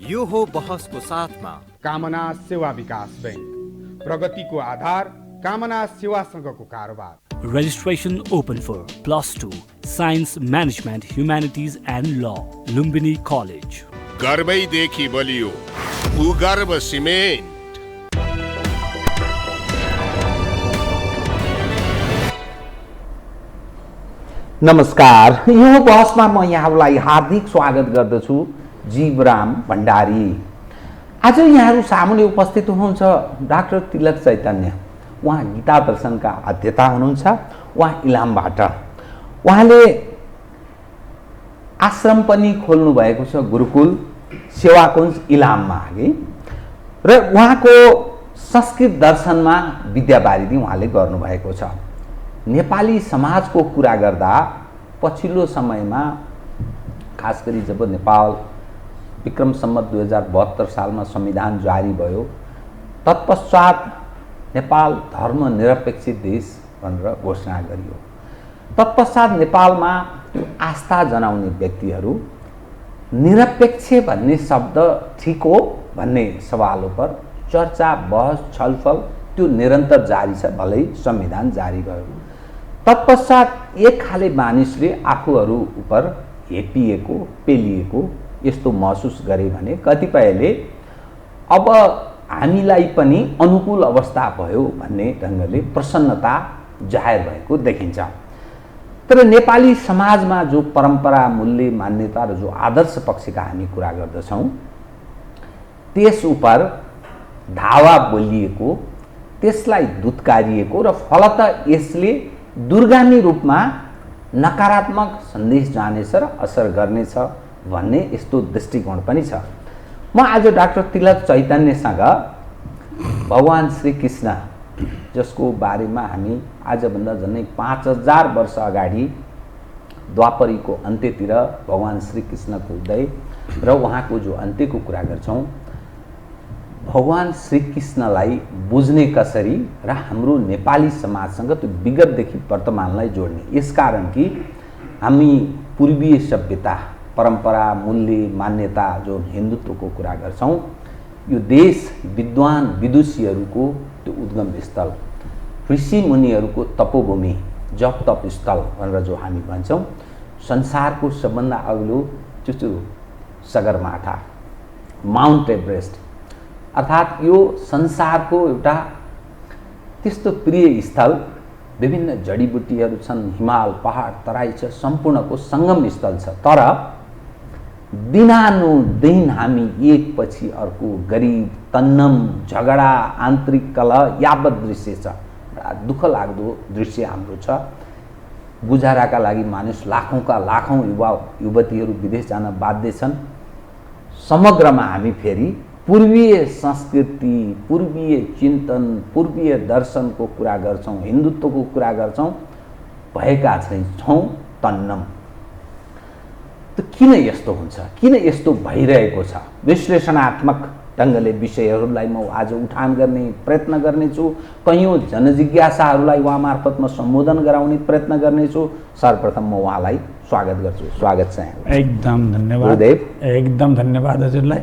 यो हो बहसको साथमा कामना सेवा विकास बैंक, प्रगतिको आधार कामना सेवासँगको कारोबार। Registration open for +2 Science Management Humanities and Law, Lumbini College. गर्वैदेखि बलियो भूगर्भ सिमेन्ट। नमस्कार, यो बहसमा म यहाँलाई हार्दिक स्वागत गर्दछु। जीवराम भण्डारी। आज यहाँहरू सामुन्ने उपस्थित हुनुहुन्छ डाक्टर तिलक चैतन्य। उहाँ गीता दर्शनका अध्येता हुनुहुन्छ। उहाँ इलामबाट उहाँले आश्रम पनि खोल्नु भएको छ, गुरुकुल सेवाकुञ्ज इलाममा र उहाँको संस्कृत दर्शनमा विद्यावारिधि उहाँले गर्नुभएको छ। नेपाली समाजको कुरा गर्दा पछिल्लो समयमा खास गरी जब नेपाल विक्रम सम्वत 2072 सालमा संविधान जारी भयो, तत्पश्चात नेपाल धर्मनिरपेक्ष देश भनेर घोषणा गरियो। तत्पश्चात नेपालमा आस्था जनाउने व्यक्तिहरू निरपेक्ष भन्ने शब्द ठिक हो भन्ने सवाल पर चर्चा, बहस, छलफल त्यो निरन्तर जारी छ, भलै संविधान जारी भयो। तत्पश्चात एक खाले मानिसले आफूहरू उपर हेपिएको, पेलिएको यस्तो महसुस गरे भने कतिपयले अब हामीलाई पनि अनुकूल अवस्था भयो भन्ने ढङ्गले प्रसन्नता जाहेर भएको देखिन्छ। तर नेपाली समाजमा जो परम्परा, मूल्य, मान्यता र जो आदर्श पक्षका हामी कुरा गर्दछौँ, त्यस उपर धावा बोलिएको, त्यसलाई दुत्कारिएको र फलत यसले दूरगामी रूपमा नकारात्मक सन्देश जानेछ र असर गर्नेछ भन्ने यस्तो दृष्टिकोण पनि छ। म आज डाक्टर तिलक चैतन्यसँग भगवान श्री कृष्ण, जसको बारेमा हामी आजभन्दा झन्डै 5000 वर्ष अगाडि द्वापरीको अन्त्यतिर भगवान श्री कृष्णको उदय र उहाँको जो अन्त्यको कुरा गर्छौँ, भगवान श्री कृष्णलाई बुझ्ने कसरी र हाम्रो नेपाली समाजसँग त्यो विगतदेखि वर्तमानलाई जोड्ने। यसकारण कि हामी पूर्वीय सभ्यता, परम्परा, मूल्य, मान्यता जो हिन्दुत्वको कुरा गर्छौँ, यो देश विद्वान विदुषीहरूको त्यो उद्गम स्थल, ऋषि मुनिहरूको तपोभूमि, जप तप स्थल भनेर जो हामी भन्छौँ, संसारको सबभन्दा अग्लो त्यो सगरमाथा, माउन्ट एभरेस्ट, अर्थात् यो संसारको एउटा त्यस्तो प्रिय स्थल, विभिन्न जडीबुटीहरू छन्, हिमाल, पहाड, तराई छ, सम्पूर्णको सङ्गम स्थल छ। तर दिनानुदिन हामी एक पछि अर्को गरिब, तन्नम, झगडा, आन्तरिक कलह यावत दृश्य छ। दुःख लाग्दो दृश्य हाम्रो छ। गुजाराका लागि मानिस लाखौँका लाखौँ युवा युवतीहरू विदेश जान बाध्य छन्। समग्रमा हामी फेरि पूर्वीय संस्कृति, पूर्वीय चिन्तन, पूर्वीय दर्शनको कुरा गर्छौँ, हिन्दुत्वको कुरा गर्छौँ, भएका छौँ तन्नम। त किन यस्तो हुन्छ, किन यस्तो भइरहेको छ? विश्लेषणात्मक ढङ्गले विषयहरूलाई म आज उठान गर्ने प्रयत्न गर्नेछु। कैयौँ जनजिज्ञासाहरूलाई उहाँ मार्फत म सम्बोधन गराउने प्रयत्न गर्नेछु। सर्वप्रथम म उहाँलाई स्वागत गर्छु। स्वागत छ यहाँ। एकदम धन्यवाद, एकदम धन्यवाद हजुरलाई।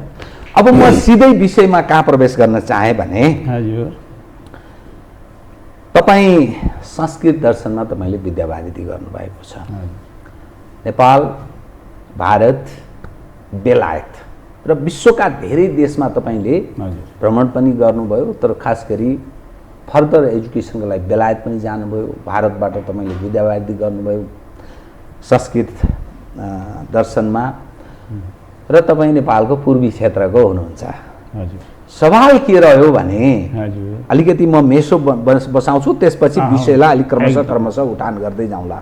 अब म सिधै विषयमा कहाँ प्रवेश गर्न चाहे भने, हजुर, तपाईँ संस्कृत दर्शनमा तपाईँले विद्यावारिधि गर्नुभएको छ। नेपाल, भारत, बेलायत र विश्वका धेरै देशमा तपाईँले भ्रमण पनि गर्नुभयो। तर खास गरी फर्दर एजुकेसनको लागि बेलायत पनि जानुभयो। भारतबाट तपाईँले विद्यावारिधि गर्नुभयो संस्कृत दर्शनमा र तपाईँ नेपालको पूर्वी क्षेत्रको हुनुहुन्छ। सवाल के रह्यो भने, अलिकति म मेसो बसाउँछु, त्यसपछि विषयलाई अलिक क्रमशः उठान गर्दै जाउँला।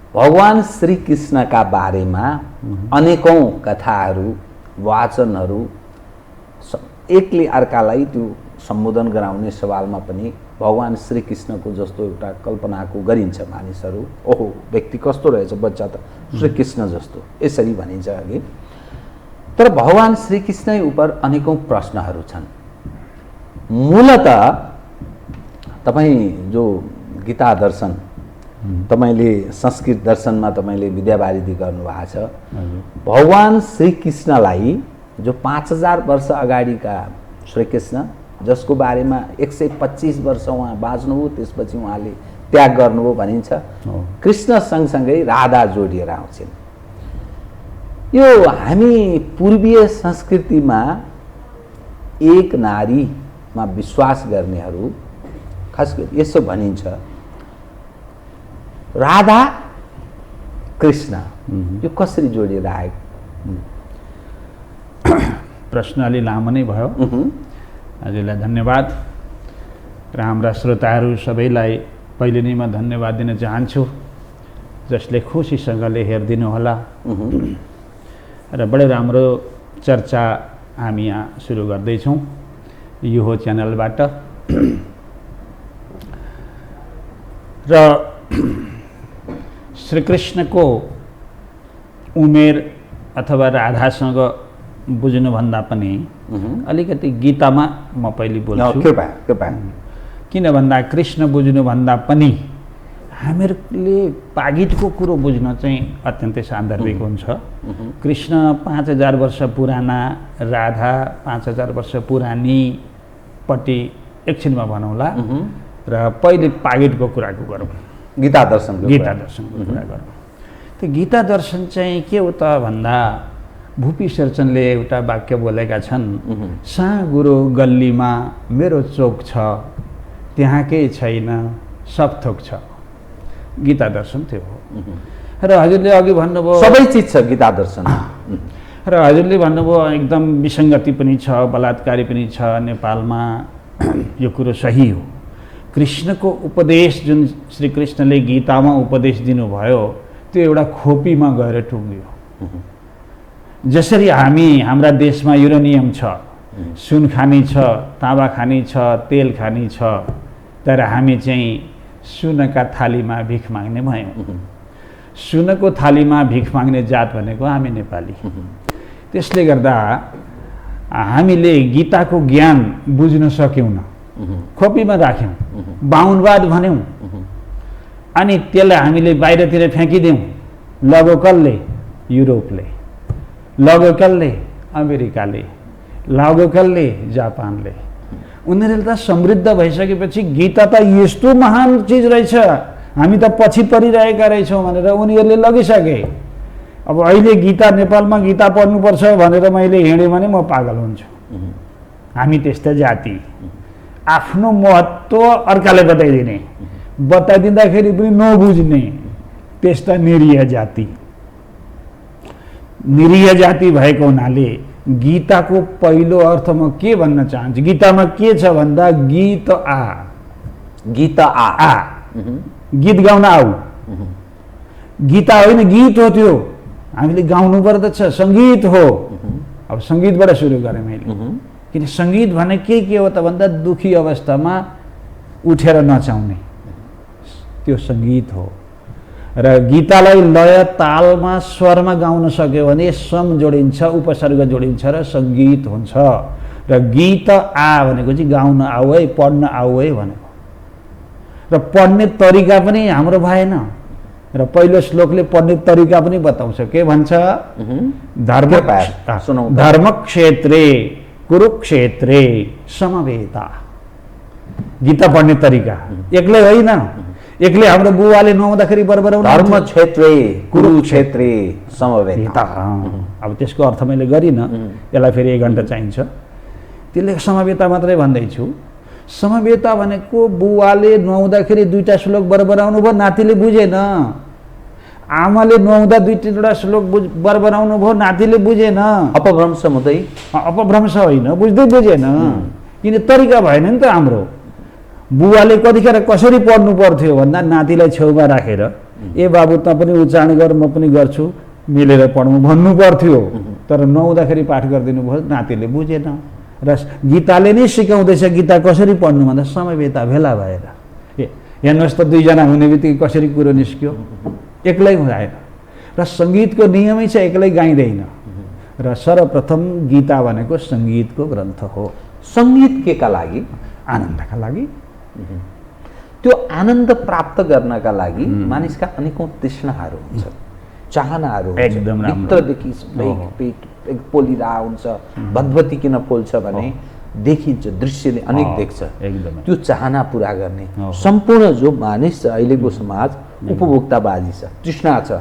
भगवान श्री कृष्णका बारेमा अनेकौँ कथाहरू, वाचनहरू, एकले अर्कालाई त्यो सम्बोधन गराउने सवालमा पनि भगवान श्री कृष्णको जस्तो एउटा कल्पनाको गरिन्छ मानिसहरू। ओहो, व्यक्ति कस्तो रहेछ, बच्चा त श्री कृष्ण जस्तो, यसरी भनिन्छ अघि। तर भगवान श्री कृष्ण उपर अनेकौँ प्रश्नहरू छन्। मूलतः तपाईँ जो गीता दर्शन तपाईँले संस्कृत दर्शनमा तपाईँले विद्यावारिधि गर्नुभएको छ। भगवान श्रीकृष्णलाई जो 5000 वर्ष अगाडिका श्रीकृष्ण जसको बारेमा 125 वर्ष उहाँ बाँच्नुभयो, त्यसपछि उहाँले त्याग गर्नुभयो भनिन्छ। कृष्ण सँगसँगै राधा जोडिएर आउँछन्। यो हामी पूर्वीय संस्कृतिमा एक नारीमा विश्वास गर्नेहरू खास गरी यसो भनिन्छ, राधा कृष्ण यो कसरी जोडिएर आएको? प्रश्न अलि लामो नै भयो। हजुरलाई धन्यवाद र हाम्रा श्रोताहरू सबैलाई पहिले नै म धन्यवाद दिन चाहन्छु जसले खुसीसँगले हेरिदिनु होला र बडै राम्रो चर्चा हामी यहाँ सुरु गर्दैछौँ यो हो च्यानलबाट। र श्रीकृष्णको उमेर अथवा राधासँग बुझ्नुभन्दा पनि अलिकति गीतामा म पहिले बोल्छु। किन भन्दा कृष्ण बुझ्नुभन्दा पनि हामीहरूले पागिटको कुरो बुझ्न चाहिँ अत्यन्तै सान्दर्भिक हुन्छ। कृष्ण 5000 वर्ष पुराना, राधा 5000 वर्ष पुरानीपट्टि एकछिनमा भनौँला र पहिले पागिटको कुराको गरौँ, गीता दर्शनको कुरा गरौँ। त्यो गीता दर्शन चाहिँ के हो त भन्दा भुपी शेरचनले एउटा वाक्य बोलेका छन्, साँगुरो गल्लीमा मेरो चोक छ, त्यहाँ केही छैन, सब थोक छ। गीता दर्शन त्यो हो। र हजुरले अघि भन्नुभयो सबै चिज छ गीता दर्शन। र हजुरले भन्नुभयो एकदम विसङ्गति पनि छ, बलात्कारी पनि छ नेपालमा। यो कुरो सही हो। कृष्णको उपदेश जुन श्रीकृष्णले गीतामा उपदेश दिनुभयो त्यो एउटा खोपीमा गएर टुङ्ग्यो। जसरी हाम्रा देशमा युरेनियम छ, सुन खानी छ, ताँबा खानी छ, तेल खानी छ, तर हामी चाहिँ सुनका थालीमा भिख माग्ने भयौँ। सुनको थालीमा भिख माग्ने जात भनेको हामी नेपाली। त्यसले गर्दा हामीले गीताको ज्ञान बुझ्न सक्यौँ, खोपीमा राख्यौँ, बाहुनवाद भन्यौँ, अनि त्यसलाई हामीले बाहिरतिर फ्याँकिदियौँ। लगो कसले? युरोपले, लगो कसले? अमेरिकाले, लगो कसले? जापानले। उनीहरूले त समृद्ध भइसकेपछि गीता त यस्तो महान चिज रहेछ, हामी त पछि परिरहेका रहेछौँ भनेर उनीहरूले लगिसके। अब अहिले गीता नेपालमा गीता पढ्नुपर्छ भनेर मैले हिँडेँ भने म पागल हुन्छु। हामी त्यस्ता जाति, आफ्नो महत्त्व अर्काले बताइदिँदाखेरि पनि नबुझ्ने त्यस्ता निरीह जाति। निरीह जाति भएको हुनाले गीताको पहिलो अर्थ म के भन्न चाहन्छु, गीतामा के छ भन्दा गीत आ, गीत आ, गीत गाउन आऊ। गीता होइन, गीत हो त्यो, हामीले गाउनु पर्दछ, सङ्गीत हो। अब सङ्गीतबाट सुरु गरेँ मैले, किन सङ्गीत भने के हो त भन्दा दुखी अवस्थामा उठेर नचाउने त्यो सङ्गीत हो। र गीतालाई लय तालमा स्वरमा गाउन सक्यो भने सम जोडिन्छ, उपसर्ग जोडिन्छ र सङ्गीत हुन्छ। र गीत आ भनेको चाहिँ गाउन आऊ है, पढ्न आऊ है भनेको। र पढ्ने तरिका पनि हाम्रो भएन। र पहिलो श्लोकले पढ्ने तरिका पनि बताउँछ, के भन्छ? धर्मक्षेत्रे कुरुक्षेत्रे समवेता। गीता पढ्ने तरिका एक्लै होइन, एक्लै हाम्रो बुवाले नुहाउँदाखेरि बरबराउनु। धर्म क्षेत्रे कुरुक्षेत्रे समवेता। अब त्यसको अर्थ मैले गरिनँ, यसलाई फेरि 1 घन्टा चाहिन्छ। त्यसले समवेता मात्रै भन्दैछु। समवेता भनेको बुवाले नुहाउँदाखेरि 2टा श्लोक बरबराउनु भयो, नातिले बुझेन। आमाले नुहाउँदा 2-3वटा श्लोक बरबराउनु भयो, नातिले बुझेन। अपभ्रंश हुँदै, अपभ्रंश होइन, बुझ्दै बुझेन। किन तरिका भएन नि त हाम्रो। बुवाले कतिखेर कसरी पढ्नु पर्थ्यो भन्दा नातिलाई छेउमा राखेर, ए बाबु त पनि उच्चारण गर, म पनि गर्छु, मिलेर पढौँ भन्नु पर्थ्यो। तर नुहाउँदाखेरि पाठ गरिदिनु भयो, नातिले बुझेन। र गीताले नै सिकाउँदैछ गीता कसरी पढ्नु भन्दा समवेता, भेला भएर। हेर्नुहोस् त 2 जना हुने बित्तिकै कसरी कुरो निस्क्यो, एक्लै हुँदैन। र सङ्गीतको नियमै छ एक्लै गाइँदैन। र सर्वप्रथम गीता भनेको सङ्गीतको ग्रन्थ हो। सङ्गीत केका लागि? आनन्दका लागि। त्यो आनन्द प्राप्त गर्नका लागि मानिसका अनेकौं तृष्णाहरू हुन्छन्, चाहनाहरू हुन्छन्। एकदम राम्रो। भित्रदेखि पेट पोलिरहेको हुन्छ, भदभती किन पोल्छ भने देखिन्छ, दृश्यले अनेक देख्छ। एकदमै। त्यो चाहना पुरा गर्ने सम्पूर्ण जो मानिस छ अहिलेको समाज उपभोक्तावादी छ, तृष्णा छ।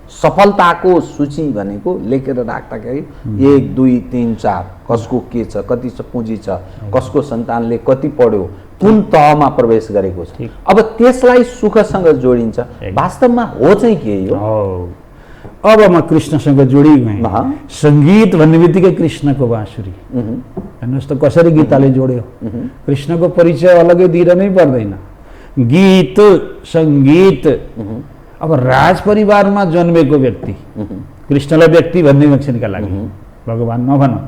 सफलताको सूची भनेको लेखेर राख्दाखेरि 1 2 3 4 कसको के छ, कति छ पुँजी छ, कसको सन्तानले कति पढ्यो, कुन तहमा प्रवेश गरेको छ। अब त्यसलाई सुखसँग जोडिन्छ। वास्तवमा हो चाहिँ के हो? अब म कृष्णसँग जोडी गएँ। सङ्गीत भन्ने बित्तिकै कृष्णको बाँसुरी। हेर्नुहोस् त कसरी गीताले जोड्यो। कृष्णको परिचय अलग्गै दिन नै पर्दैन। गीत सङ्गीत। अब राज परिवारमा जन्मेको व्यक्ति, कृष्णलाई व्यक्ति भन्ने एकछिनका लागि भगवान नभनौँ,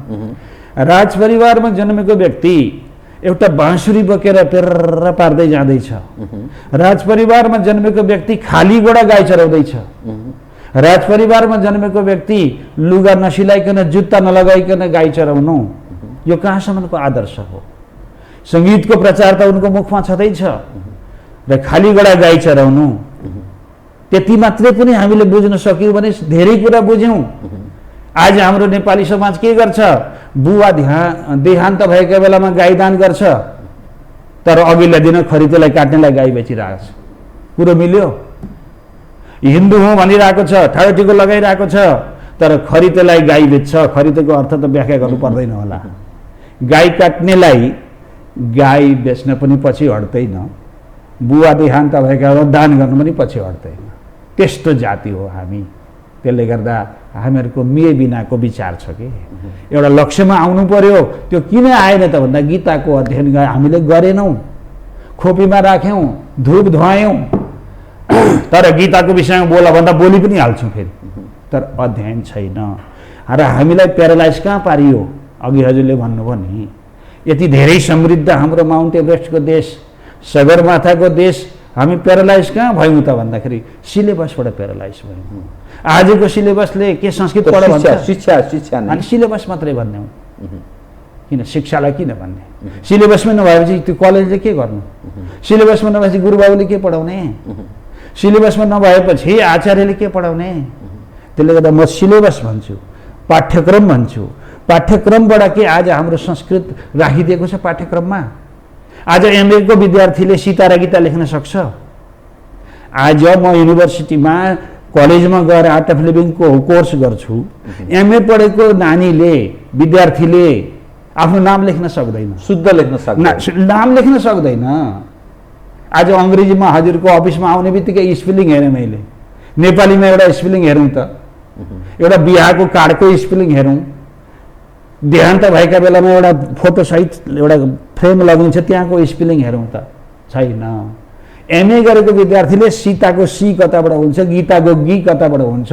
राज परिवारमा जन्मेको व्यक्ति एउटा बाँसुरी बोकेर पेर्र पार्दै जाँदैछ। राज परिवारमा जन्मेको व्यक्ति खाली गोडा गाई चराउँदैछ। राज परिवारमा जन्मेको व्यक्ति लुगा नसिलाइकन जुत्ता नलगाइकन गाई चराउनु, यो कहाँसम्मको आदर्श हो? सङ्गीतको प्रचार त उनको मुखमा छँदैछ र खाली गोडा गाई चराउनु, त्यति मात्रै पनि हामीले बुझ्न सक्यौँ भने धेरै कुरा बुझ्यौँ। आज हाम्रो नेपाली समाज के गर्छ? बुवा देहान्त भएका बेलामा गाई दान गर्छ, तर अघिल्ला दिन खरिदेलाई काट्नेलाई गाई बेचिरहेको छ। कुरो मिल्यो? हिन्दू हुँ भनिरहेको छ, ठाडो टिको लगाइरहेको छ, तर खरिदेलाई गाई बेच्छ। खरिदेको अर्थ त व्याख्या गर्नु पर्दैन होला। गाई काट्नेलाई गाई बेच्न पनि पछि हट्दैन, बुवा देहान्त भएका दान गर्नु पनि पछि हट्दैन। त्यस्तो जाति हो हामी। त्यसले गर्दा हामीहरूको मे बिनाको विचार छ कि एउटा लक्ष्यमा आउनु पर्यो। त्यो किन आएन त भन्दा गीताको अध्ययन हामीले गरेनौँ, खोपीमा राख्यौँ, धुप धुवायौँ, तर गीताको विषयमा बोला भन्दा बोली पनि हाल्छौँ फेरि, तर अध्ययन छैन। र हामीलाई प्यारालाइज कहाँ पारियो? अघि हजुरले भन्नुभयो नि, यति धेरै समृद्ध हाम्रो माउन्ट एभरेस्टको देश, सगरमाथाको देश, हामी प्यारालाइज कहाँ भयौँ त भन्दाखेरि सिलेबसबाट प्यारालाइज भयौँ। आजको सिलेबसले के संस्कृत पढ भन्छ? शिक्षा अनि सिलेबस मात्रै भन्ने हो। किन शिक्षालाई किन भन्ने? सिलेबसमै नभएपछि त्यो कलेजले के गर्नु? सिलेबसमा नभएपछि गुरुबाबुले के पढाउने? सिलेबसमा नभएपछि आचार्यले के पढाउने? त्यसले गर्दा म सिलेबस भन्छु, पाठ्यक्रम भन्छु। पाठ्यक्रमबाट के आज हाम्रो संस्कृत राखिदिएको छ पाठ्यक्रममा? आज एमए को विद्यार्थीले सीता र गीता लेख्न सक्छ? आज म युनिभर्सिटीमा कलेजमा गएर आर्ट अफ लिभिङको कोर्स गर्छु, एमए पढेको नानीले विद्यार्थीले आफ्नो नाम लेख्न सक्दैन, शुद्ध लेख्न सक्दैन, नाम लेख्न सक्दैन। आज अङ्ग्रेजीमा हजुरको अफिसमा आउने बित्तिकै स्पेलिङ हेरेँ मैले, नेपालीमा एउटा स्पेलिङ हेरौँ त, एउटा बिहाको कार्डको स्पेलिङ हेरौँ, देहान्त भएका बेलामा एउटा फोटो सहित एउटा फ्रेम लगाइन्छ त्यहाँको स्पेलिङ हेरौँ त, छैन। एमए गरेको विद्यार्थीले सीताको सी कताबाट हुन्छ, गीताको गी कताबाट हुन्छ,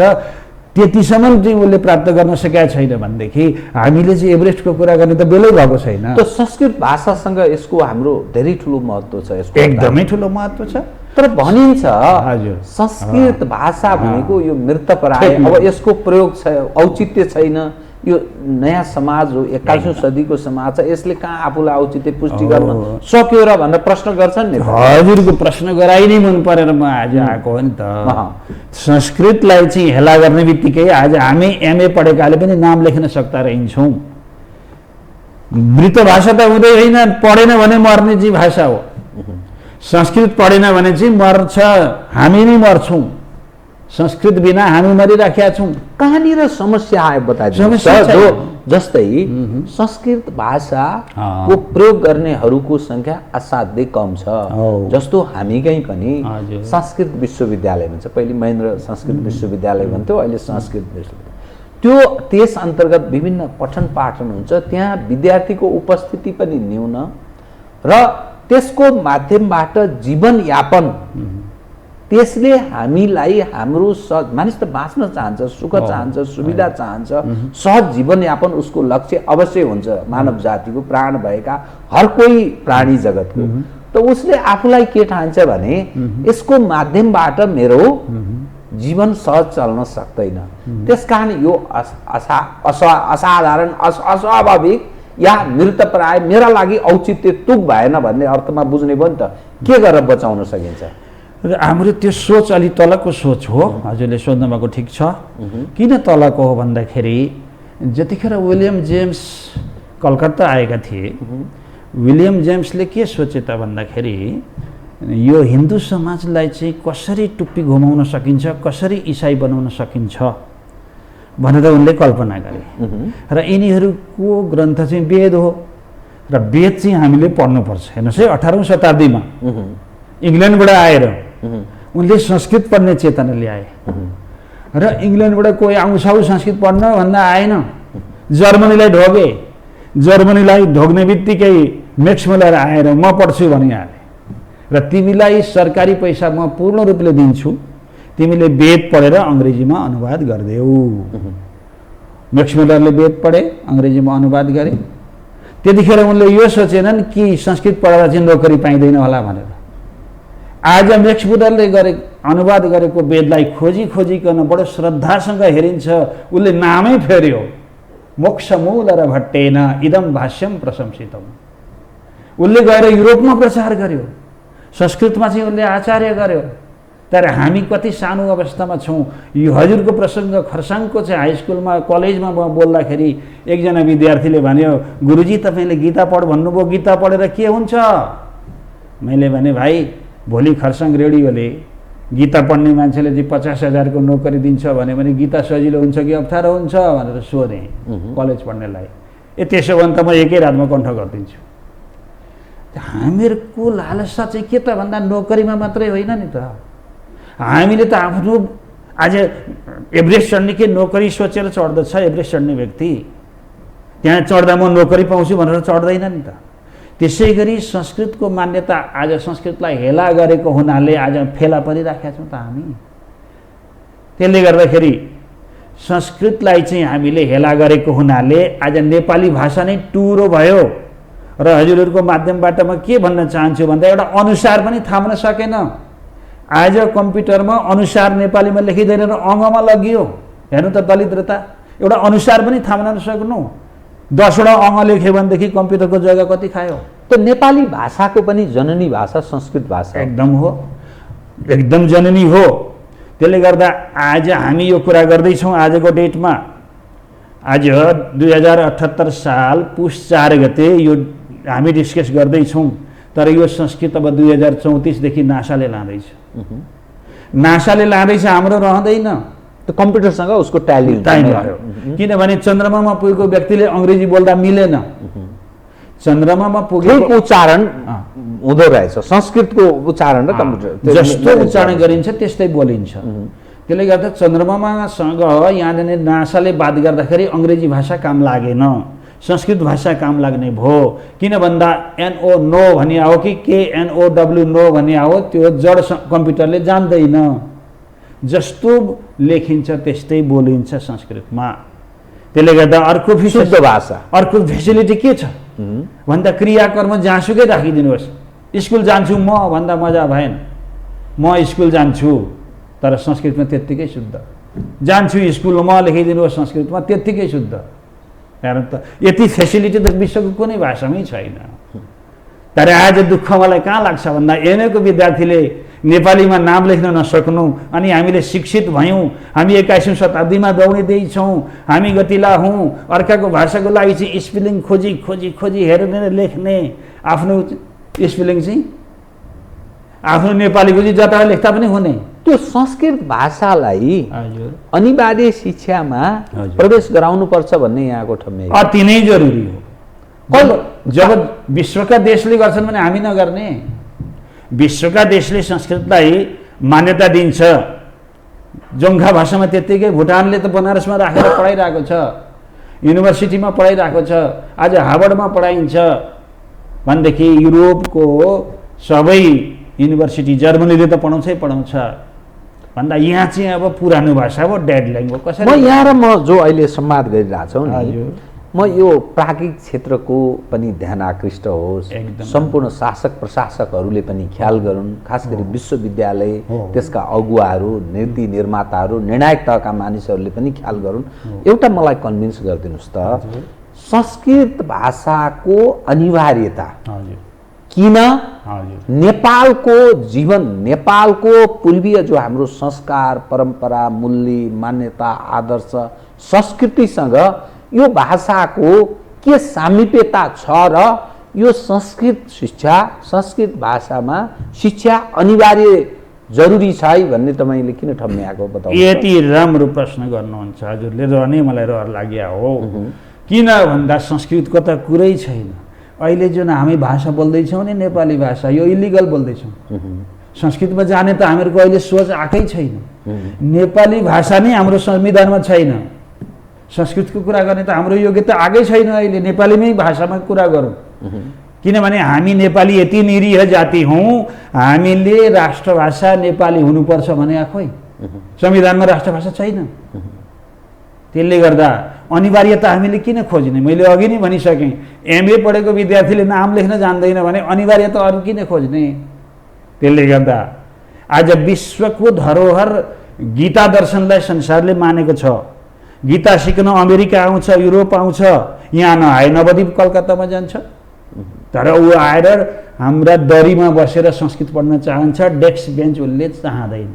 त्यतिसम्म चाहिँ उसले प्राप्त गर्न सकेका छैन भनेदेखि हामीले चाहिँ एभरेस्टको कुरा गर्ने त बेलै भएको छैन। त संस्कृत भाषासँग यसको हाम्रो धेरै ठुलो महत्त्व छ। यसको एकदमै ठुलो महत्त्व छ। तर भनिन्छ हजुर संस्कृत भाषा भनेको यो मृतप्राय, अब यसको प्रयोग छ, औचित्य छैन। यो नयाँ समाज हो, 21औं सदीको समाज छ, यसले कहाँ आफूलाई औचित्य पुष्टि गर्न सक्यो र भनेर प्रश्न गर्छन् नि। हजुरको प्रश्न गराइ नै मन परेर म आज आएको हो नि त। संस्कृतलाई चाहिँ हेला गर्ने बित्तिकै आज हामी एमए पढेकाले पनि नाम लेख्न सक्दा रहन्छौँ। मृत भाषा त हुँदै होइन, पढेन भने मर्ने चाहिँ भाषा हो। संस्कृत पढेन भने चाहिँ मर्छ, हामी नै मर्छौँ। संस्कृत बिना हामी मरिराखेका छौँ। कहाँनिर समस्या आयो बताइदिनुहोस्। जस्तै संस्कृत भाषाको प्रयोग गर्नेहरूको सङ्ख्या असाध्यै कम छ। जस्तो हामीकै पनि संस्कृत विश्वविद्यालय भन्छ, पहिले महेन्द्र संस्कृत विश्वविद्यालय भन्थ्यो, अहिले संस्कृत विश्वविद्यालय। त्यो त्यस अन्तर्गत विभिन्न पठन पाठन हुन्छ, त्यहाँ विद्यार्थीको उपस्थिति पनि न्यून र त्यसको माध्यमबाट जीवनयापन, त्यसले हामीलाई हाम्रो मानिस त बाँच्न चाहन्छ, सुख चाहन्छ, सुविधा चाहन्छ, सहज जीवनयापन उसको लक्ष्य अवश्य हुन्छ। मानव जातिको प्राण भएका हर कोही प्राणी जगतको त उसले आफूलाई के ठान्छ भने यसको माध्यमबाट मेरो जीवन सहज चल्न सक्दैन। त्यसकारण यो असाधारण, अस्वाभाविक या मृतप्राय मेरा लागि औचित्य तुक भएन भन्ने अर्थमा बुझ्ने भयो नि त। के गरेर बचाउन सकिन्छ? र हाम्रो त्यो सोच अलि तलको सोच हो। हजुरले सोध्नु भएको ठिक छ। किन तलको हो भन्दाखेरि जतिखेर विलियम जेम्स कलकत्ता आएका थिए, विलियम जेम्सले के सोचे त भन्दाखेरि यो हिन्दू समाजलाई चाहिँ कसरी टुप्पी घुमाउन सकिन्छ, कसरी इसाई बनाउन सकिन्छ भनेर उनले कल्पना गरे। र यिनीहरूको ग्रन्थ चाहिँ वेद हो र वेद चाहिँ हामीले पढ्नुपर्छ। हेर्नुहोस् है, 18औं शताब्दीमा इङ्ल्यान्डबाट आएर उनले संस्कृत पढ्ने चेतना ल्याए र इङ्ल्यान्डबाट कोही आउँछ संस्कृत पढ्न भन्दा आएन, जर्मनीलाई ढोगे। जर्मनीलाई ढोग्ने बित्तिकै मेक्स मुलर आएर म पढ्छु भनिहाले र तिमीलाई सरकारी पैसा म पूर्ण रूपले दिन्छु, तिमीले वेद पढेर अङ्ग्रेजीमा अनुवाद गरिदेऊ। मेक्स मुलरले वेद पढे, अङ्ग्रेजीमा अनुवाद गरे। त्यतिखेर उनले यो सोचेनन् कि संस्कृत पढेर चाहिँ नोकरी पाइँदैन होला भनेर। आज मेक्स मुलरले अनुवाद गरेको वेदलाई खोजी खोजिकन बडो श्रद्धासँग हेरिन्छ। उसले नामै फेर्यो, मोक्षमूल र भट्टेन इदम भाष्यम प्रशंसितम। उसले गएर युरोपमा प्रचार गर्यो, संस्कृतमा चाहिँ उसले आचार्य गर्यो। तर हामी कति सानो अवस्थामा छौँ। यो हजुरको प्रसङ्ग खरसाङको चाहिँ हाई स्कुलमा कलेजमा म बोल्दाखेरि एकजना विद्यार्थीले भन्यो, गुरुजी तपाईँले गीता पढ भन्नुभयो, गीता पढेर के हुन्छ? मैले भने भाइ भोलि खरसाङ रेडियोले गीता पढ्ने मान्छेले चाहिँ 50,000 को नोकरी दिन्छ भने गीता सजिलो हुन्छ कि अप्ठ्यारो हुन्छ भनेर सोधेँ कलेज पढ्नेलाई। त्यसो भने त म एकै रातमा कण्ठ गरिदिन्छु। हामीहरूको लालसा चाहिँ के त भन्दा नोकरीमा मात्रै होइन नि त। हामीले त आफ्नो आज एभरेस्ट चढ्ने के नोकरी सोचेर चढ्दछ। एभरेस्ट चढ्ने व्यक्ति त्यहाँ चढ्दा म नोकरी पाउँछु भनेर चढ्दैन नि त। त्यसै गरी संस्कृतको मान्यता आज संस्कृतलाई हेला गरेको हुनाले आज फेला परिराखेका छौँ त हामी। त्यसले गर्दाखेरि संस्कृतलाई चाहिँ हामीले हेला गरेको हुनाले आज नेपाली भाषा नै टुरो भयो। र हजुरहरूको माध्यमबाट म के भन्न चाहन्छु भन्दा एउटा अनुसार पनि थाम्न सकेन। आज कम्प्युटरमा अनुसार नेपालीमा लेखिँदैन र अङ्गमा लगियो। हेर्नु त दलिद्रता, एउटा अनुसार पनि थाम्न नसक्नु। 10वटा अङ्ग लेख्यो भनेदेखि कम्प्युटरको जग्गा कति खायो? त नेपाली भाषाको पनि जननी भाषा संस्कृत भाषा एकदम हो, एकदम जननी हो। त्यसले गर्दा आज हामी यो कुरा गर्दैछौँ आजको डेटमा। आज 2078 साल पुष 4 गते यो हामी डिस्कस गर्दैछौँ। तर यो संस्कृत अब 2034 देखि नासाले लाँदैछ। नासाले लाँदैछ, हाम्रो रहँदैन। त कम्प्युटरसँग उसको ट्याली भयो। किनभने चन्द्रमामा पुगेको व्यक्तिले अङ्ग्रेजी बोल्दा मिलेन। चन्द्रमामा पुगेको उच्चारण हुँदो रहेछ। संस्कृतको उच्चारण र कम्प्युटर जस्तो उच्चारण गरिन्छ त्यस्तै बोलिन्छ। त्यसले गर्दा चन्द्रमासँग यहाँनिर नासाले बात गर्दाखेरि अङ्ग्रेजी भाषा काम लागेन, संस्कृत भाषा काम लाग्ने भयो। किन भन्दा NO नो भनी आओ कि KNOW नो भनी आओ, त्यो जड कम्प्युटरले जान्दैन। जस्तो लेखिन्छ त्यस्तै बोलिन्छ संस्कृतमा। त्यसले गर्दा अर्को शुद्ध भाषा, अर्को फेसिलिटी के छ भन्दा क्रियाकर्म जहाँसुकै राखिदिनुहोस्। स्कुल जान्छु म भन्दा मजा भएन। म स्कुल जान्छु तर संस्कृतमा त्यत्तिकै शुद्ध। जान्छु स्कुल म लेखिदिनुहोस् संस्कृतमा त्यत्तिकै शुद्ध। हेर्नु त, यति फेसिलिटी त विश्वको कुनै भाषामै छैन। तर आज दुःख मलाई कहाँ लाग्छ भन्दा एमएको विद्यार्थीले नेपालीमा नाम लेख्न नसक्नु, अनि हामीले शिक्षित भयौँ, हामी 21औं शताब्दीमा दौडिँदैछौँ, हामी गतिला हौँ। अर्काको भाषाको लागि चाहिँ स्पेलिङ खोजी खोजी खोजी हेरेर लेख्ने, आफ्नो स्पेलिङ चाहिँ आफ्नो नेपालीको चाहिँ जता लेख्दा पनि हुने। त्यो संस्कृत भाषालाई अनिवार्य शिक्षामा प्रवेश गराउनुपर्छ भन्ने यहाँको ठम्मे अति नै जरुरी हो। जब विश्वका देशले गर्छन् भने हामी नगर्ने? विश्वका देशले संस्कृतलाई मान्यता दिन्छ। जोङ्खा भाषामा त्यत्तिकै भुटानले त बनारसमा राखेर पढाइरहेको छ, युनिभर्सिटीमा पढाइरहेको छ, आज हार्वर्डमा पढाइन्छ भनेदेखि युरोपको सबै युनिभर्सिटी, जर्मनीले त पढाउँछै पढाउँछ भन्दा यहाँ चाहिँ अब पुरानो भाषा हो, डेड ल्याङ्ग्वेज। कसरी म यहाँ र म जो अहिले संवाद गरिरहेछौँ नि, म यो प्राज्ञिक क्षेत्रको पनि ध्यान आकृष्ट होस्, सम्पूर्ण शासक प्रशासकहरूले पनि ख्याल गरून्, खास गरी विश्वविद्यालय त्यसका अगुवाहरू, नीति निर्माताहरू, निर्णायक तहका मानिसहरूले पनि ख्याल गरून्। एउटा मलाई कन्भिन्स गरिदिनुहोस् त, संस्कृत भाषाको अनिवार्यता किन हजुर नेपालको जीवन, नेपालको पूर्वीय जो हाम्रो संस्कार, परम्परा, मूल्य, मान्यता, आदर्श, संस्कृतिसँग यो भाषाको के सामिप्यता छ र यो संस्कृत शिक्षा, संस्कृत भाषामा शिक्षा अनिवार्य जरुरी छ है भन्ने तपाईँले किन ठम्म्याएको बताउनु? यति राम्रो प्रश्न गर्नुहुन्छ हजुरले र नै मलाई रहर लाग्या हो। किन भन्दा संस्कृतको त कुरै छैन। अहिले जुन हामी भाषा बोल्दैछौँ नि नेपाली भाषा, यो इलिगल बोल्दैछौँ। संस्कृतमा जाने त हामीहरूको अहिले सोच आएकै छैन। नेपाली भाषा नै हाम्रो संविधानमा छैन। संस्कृतको कुरा गर्ने त हाम्रो योग्यता आएकै छैन। अहिले नेपालीमै भाषामा कुरा गरौँ, किनभने हामी नेपाली यति निरीह जाति हौँ, हामीले राष्ट्रभाषा नेपाली हुनुपर्छ भने खोइ संविधानमा राष्ट्रभाषा छैन। त्यसले गर्दा अनिवार्यता हामीले किन खोज्ने? मैले अघि नै भनिसकेँ, एमए पढेको विद्यार्थीले नाम लेख्न जान्दैन भने अनिवार्यता अरू किन खोज्ने? त्यसले गर्दा आज विश्वको धरोहर गीता दर्शनलाई संसारले मानेको छ। गीता सिक्न अमेरिका आउँछ, युरोप आउँछ, यहाँ नआए नवद्वीप कलकत्तामा जान्छ। तर ऊ आएर हाम्रा दरीमा बसेर संस्कृत पढ्न चाहन्छ, डेस्क बेन्च उसले चाहँदैन।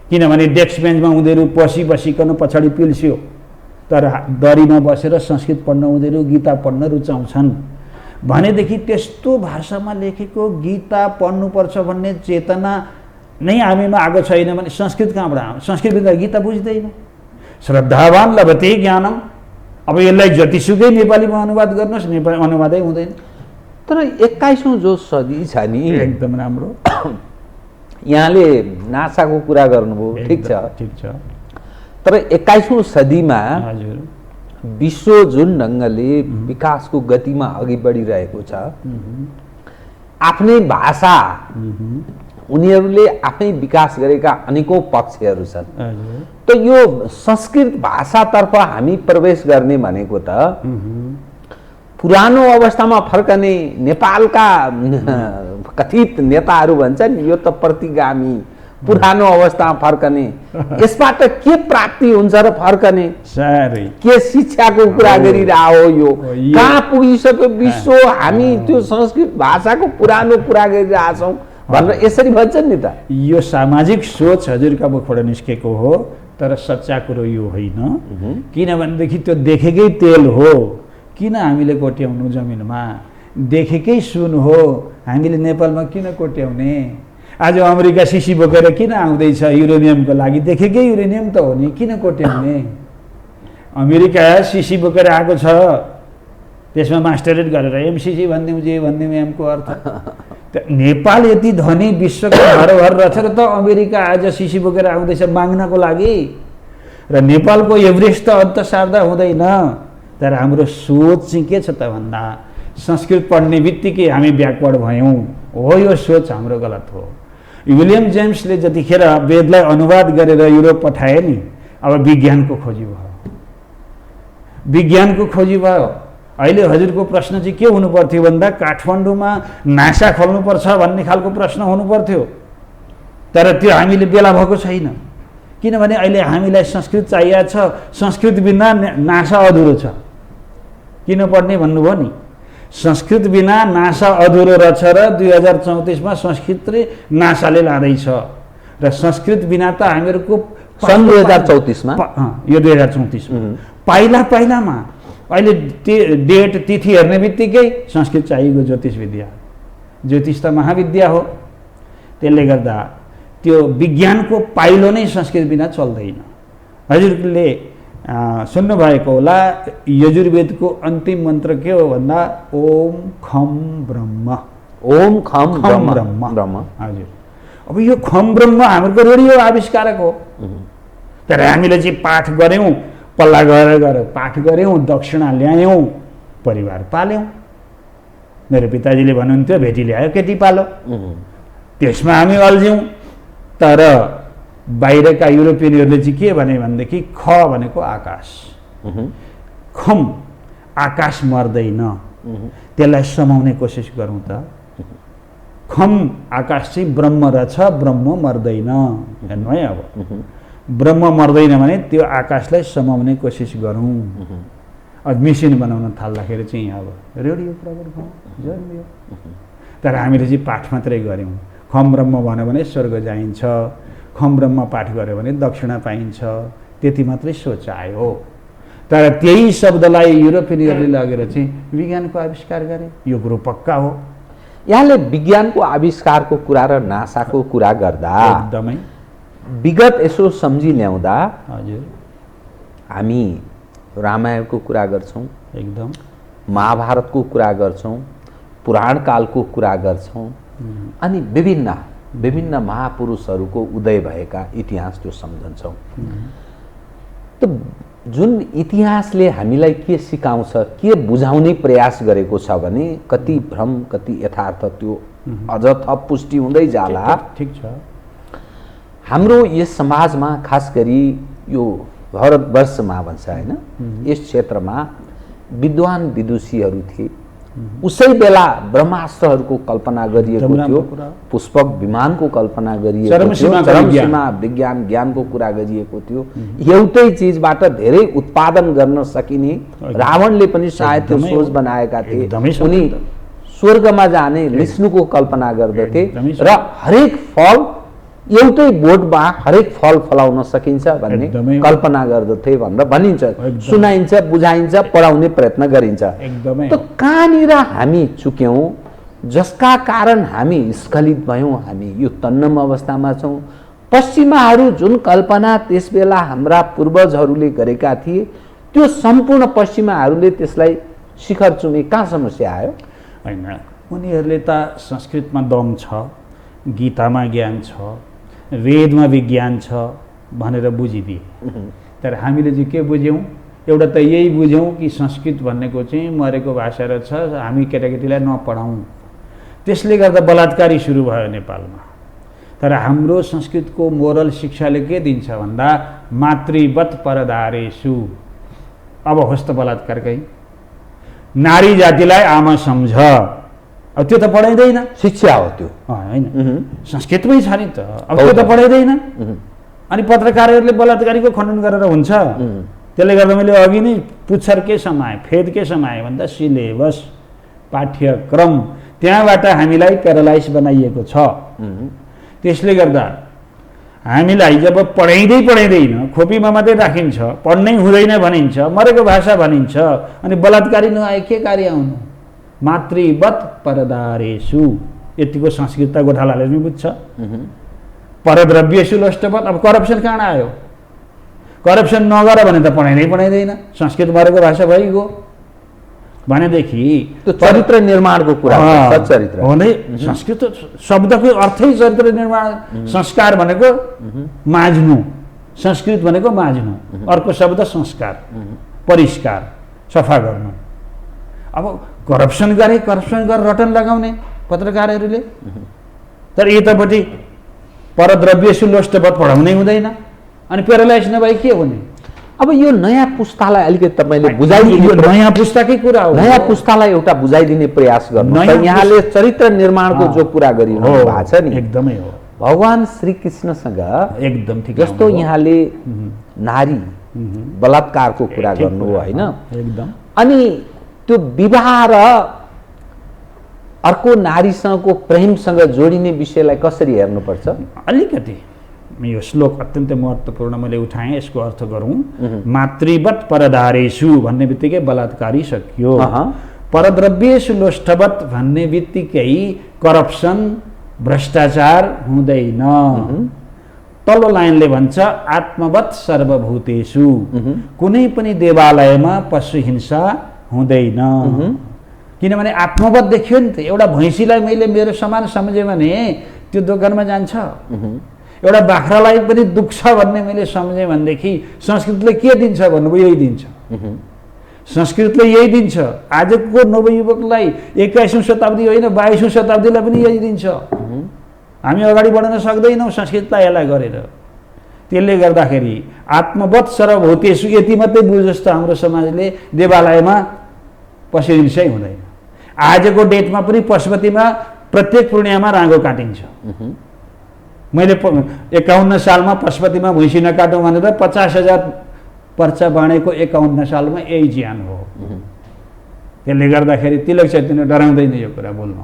किनभने डेस्क बेन्चमा उनीहरू बसिकन पछाडि पिल्स्यो, तर दरीमा बसेर संस्कृत पढ्न उनीहरू गीता पढ्न रुचाउँछन्। भनेदेखि त्यस्तो भाषामा लेखेको गीता पढ्नुपर्छ भन्ने चेतना नै हामीमा आएको छैन भने संस्कृत कहाँबाट आउँछ? संस्कृत गीता बुझ्दैन। श्रद्धावान लभते ज्ञानम। अब यसलाई जतिसुकै नेपालीमा अनुवाद गर्नुहोस्, नेपाली अनुवादै हुँदैन। तर 21औं जो सदी छ नि, एकदम राम्रो। यहाँले नासाको कुरा गर्नुभयो, ठिक छ। तर 21औं सदीमा विश्व जुन ढङ्गले विकासको गतिमा अघि बढिरहेको छ, आफ्नै भाषा उनीहरूले आफै विकास गरेका अनेकौं पक्षहरू छन्। त यो संस्कृत भाषातर्फ हामी प्रवेश गर्ने भनेको त पुरानो अवस्थामा फर्कने नेपालका कथित नेताहरू भन्छन् यो त प्रतिगामी, पुरानो अवस्थामा फर्कने, यसबाट के प्राप्ति हुन्छ र फर्कने? के शिक्षाको कुरा गरिरह हो? यो कहाँ पुगिसक्यो विश्व? हामी त्यो संस्कृत भाषाको पुरानो कुरा गरिरहेछौँ भनेर यसरी भन्छन् नि त। यो सामाजिक सोच हजुरका मुखबाट निस्केको हो, तर सच्चा कुरो यो होइन। किनभनेदेखि त्यो देखेकै तेल हो, किन हामीले कोट्याउनु जमिनमा? देखेकै सुन हो, हामीले नेपालमा किन कोट्याउने? आज अमेरिका सिसी बोकेर किन आउँदैछ युरेनियमको लागि? देखेकै युरेनियम त हो नि, किन कोट्याउने? अमेरिका सिसी बोकेर आएको छ, त्यसमा मास्टरेट गरेर एमसिसी भनिदिउँ, जे भनिदिउँ एमको अर्थ। नेपाल यति धनी विश्वको धरोहर रहेछ र त अमेरिका आज सिसी बोकेर आउँदैछ माग्नको लागि। र नेपालको एभरेस्ट त अन्त सार्दा हुँदैन। तर हाम्रो सोच चाहिँ के छ त भन्दा संस्कृत पढ्ने बित्तिकै हामी ब्याकवर्ड भयौँ। हो, यो सोच हाम्रो गलत हो। विलियम जेम्सले जतिखेर वेदलाई अनुवाद गरेर युरोप पठाए नि, अब विज्ञानको खोजी भयो। विज्ञानको खोजी भयो। अहिले हजुरको प्रश्न चाहिँ के हुनु पर्थ्यो भन्दा काठमाडौँमा नासा खोल्नुपर्छ भन्ने खालको प्रश्न हुनु पर्थ्यो। तर त्यो हामीले बेला भएको छैन। किनभने अहिले हामीलाई संस्कृत चाहिएको छ। संस्कृत बिना नासा अधुरो छ। किन पढ्ने भन्नुभयो नि? संस्कृत बिना नासा अधुरो रहेछ र 2034मा संस्कृत नासाले लाँदैछ। र संस्कृत बिना त हामीहरूको सन् 2034मा, यो 2034मा पाइलामा अहिले डेट तिथि हेर्ने बित्तिकै संस्कृत चाहिएको। ज्योतिष विद्या, ज्योतिष त महाविद्या हो। त्यसले गर्दा त्यो विज्ञानको पाइलो नै संस्कृत बिना चल्दैन। हजुरले सुन्नुभएको होला, यजुर्वेदको अन्तिम मन्त्र के हो भन्दा ओम खम ब्रह्म। ओम खम ब्रह्म। हजुर, अब यो खम ब्रह्म हाम्रो रेडियो आविष्कारक हो। तर हामीले चाहिँ पाठ गऱ्यौँ, पल्ला गएर पाठ गऱ्यौँ, दक्षिणा ल्यायौँ, परिवार पाल्यौँ। मेरो पिताजीले भन्नुहुन्थ्यो भेटी ल्यायो केटी पालो, त्यसमा हामी अल्झ्यौँ। तर बाहिरका युरोपियनहरूले चाहिँ के भने भनेदेखि ख भनेको आकाश, खम आकाश मर्दैन, त्यसलाई समाउने कोसिस गरौँ त। खम आकाश चाहिँ ब्रह्म रहेछ, ब्रह्म मर्दैन। हेर्नु है, अब ब्रह्म मर्दैन भने त्यो आकाशलाई समाउने कोसिस गरौँ। अब मिसिन बनाउन थाल्दाखेरि चाहिँ अब रेडियो प्रवर्ग जन्मियो। तर हामीले चाहिँ पाठ मात्रै गऱ्यौँ। खम ब्रह्म भन्यो भने स्वर्ग जाइन्छ, खम ब्रह्म पाठ गऱ्यो भने दक्षिणा पाइन्छ, त्यति मात्रै सोच आयो। तर त्यही शब्दलाई युरोपियनहरूले लगेर चाहिँ विज्ञानको आविष्कार गरे, यो कुरो पक्का हो। यहाँले विज्ञानको आविष्कारको कुरा र नासाको कुरा गर्दा एकदमै विगत यसो सम्झी ल्याउँदा हजुर हामी रामायणको कुरा गर्छौँ, एकदम महाभारतको कुरा गर्छौँ, पुराण कालको कुरा गर्छौँ, अनि विभिन्न महापुरुषहरूको उदय भएका इतिहास त्यो सम्झन्छौँ। त जुन इतिहासले हामीलाई के सिकाउँछ, के बुझाउने प्रयास गरेको छ भने कति भ्रम कति यथार्थ त्यो अझ थप पुष्टि हुँदै जाला। ठिक छ। हाम्रो यस समाजमा खास गरी यो भारतवर्षमा भन्छ होइन, यस क्षेत्रमा विद्वान विदुषीहरू थिए। उसै बेला ब्रह्मास्त्रहरूको कल्पना गरिएको थियो, पुष्पक विमानको कल्पना गरिएको थियो, चरमसीमा विज्ञान ज्ञानको कुरा गरिएको थियो। एउटै चिजबाट धेरै उत्पादन गर्न सकिने रावणले पनि सायद त्यो सोच बनाएका थिए। उनी स्वर्गमा जाने विष्णुको कल्पना गर्दथे र हरेक फल एउटै बोटमा हरेक फल फलाउन सकिन्छ भन्ने कल्पना गर्दथे भनेर भनिन्छ, सुनाइन्छ, बुझाइन्छ, पढाउने प्रयत्न गरिन्छ। त कहाँनिर हामी चुक्यौँ जसका कारण हामी स्खलित भयौँ, हामी यो तन्नम अवस्थामा छौँ। पश्चिमाहरू जुन कल्पना त्यसबेला हाम्रा पूर्वजहरूले गरेका थिए त्यो सम्पूर्ण पश्चिमाहरूले त्यसलाई शिखर चुमे। कहाँ समस्या आयो? होइन, उनीहरूले त संस्कृतमा दम छ, गीतामा ज्ञान छ, वेदमा विज्ञान छ भनेर बुझिदिए। तर हामीले चाहिँ के बुझ्यौँ? एउटा त यही बुझ्यौँ कि संस्कृत भन्नेको चाहिँ मरेको भाषा रहेछ, हामी केटाकेटीलाई नपढाउँ। त्यसले गर्दा बलात्कारी सुरु भयो नेपालमा। तर हाम्रो संस्कृतको मोरल शिक्षाले के दिन्छ भन्दा मातृवत परदारेषु। अब होस् त बलात्कारकै, नारी जातिलाई आमा सम्झ। अब त्यो त पढाइँदैन, शिक्षा हो त्यो होइन, संस्कृतमै छ नि त। अब त्यो त पढाइँदैन। अनि पत्रकारहरूले बलात्कारीको खण्डन गरेर हुन्छ। त्यसले गर्दा मैले अघि नै पुच्छर के समाए, फेद के समाए भन्दा सिलेबस, पाठ्यक्रम, त्यहाँबाट हामीलाई प्यारालाइज बनाइएको छ। त्यसले गर्दा हामीलाई जब पढाइँदैन, खोपीमा मात्रै राखिन्छ, पढ्नै हुँदैन भनिन्छ, मरेको भाषा भनिन्छ, अनि बलात्कारी नआए के कार्य आउनु? मातृवत परदारेषु, यतिको संस्कृत गोठालाले पनि बुझ्छ। परद्रव्येषु लोष्टवत। अब करप्सन कहाँ आयो? करप्सन नगर भने त पढाइँदैन, संस्कृत मरेको भाषा भइगयो भनेदेखि त्यो चरित्र निर्माणको कुरा हो। चरित्र हो नै, संस्कृत शब्दको अर्थै चरित्र निर्माण। संस्कार भनेको माझ्नु, संस्कृत भनेको माझ्नु, अर्को शब्द संस्कार, परिष्कार, सफा गर्नु। अब करप्सन गरेर रटन लगाउने पत्रकारहरूले। तर यतापट्टि परद्रव्येषु लोष्टवत पढाउनै हुँदैन, अनि प्यारालाइज नभए के हुने? अब यो नयाँ पुस्तालाई अलिकति तपाईँले बुझाइदिनु, नयाँ पुस्ताकै कुरा हो। नयाँ पुस्तालाई एउटा बुझाइदिने प्रयास गर्नु। यहाँले चरित्र निर्माणको जो कुरा गरिरहनु भएको छ नि, एकदमै हो। भगवान श्री कृष्णसँग एकदम ठिक, जस्तो यहाँले नारी बलात्कारको कुरा गर्नु होइन, एकदम। अनि त्यो विवाह र अर्को नारीसँगको प्रेमसँग जोडिने विषयलाई कसरी हेर्नुपर्छ? अलिकति यो श्लोक अत्यन्तै महत्त्वपूर्ण मैले उठाएँ, यसको अर्थ गरौँ। मातृवत परदारेषु भन्ने बित्तिकै बलात्कारी सकियो। परद्रव्येषु लोष्टवत भन्ने बित्तिकै करप्सन, भ्रष्टाचार हुँदैन। तल्लो लाइनले भन्छ आत्मवत सर्वभूतेषु, कुनै पनि देवालयमा पशु हिंसा हुँदैन। किनभने आत्मवत देखियो नि त। एउटा भैँसीलाई मैले मेरो समान सम्झेँ भने त्यो दोकानमा जान्छ। एउटा बाख्रालाई पनि दुख्छ भन्ने मैले सम्झेँ भनेदेखि संस्कृतले के दिन्छ भन्नुभयो? यही दिन्छ। संस्कृतले यही दिन्छ। आजको नवयुवकलाई 21औं शताब्दी होइन 22औं शताब्दीलाई पनि यही दिन्छ। हामी अगाडि बढ्न सक्दैनौँ संस्कृतलाई यसलाई गरेर। त्यसले गर्दाखेरि आत्मवत सर्वभूतेषु यति मात्रै बुझोस् त हाम्रो समाजले देवालयमा पशु हिंसै हुँदैन। आजको डेटमा पनि पशुपतिमा प्रत्येक पूर्णिमामा राँगो काटिन्छ। मैले 51 सालमा पशुपतिमा भैँसी नकाटौँ भनेर 50,000 पर्चा बाँडेको 51 सालमा यही ज्यान हो। त्यसले गर्दाखेरि तिलक चैतन्य डराउँदैन यो कुरा बोल्नु।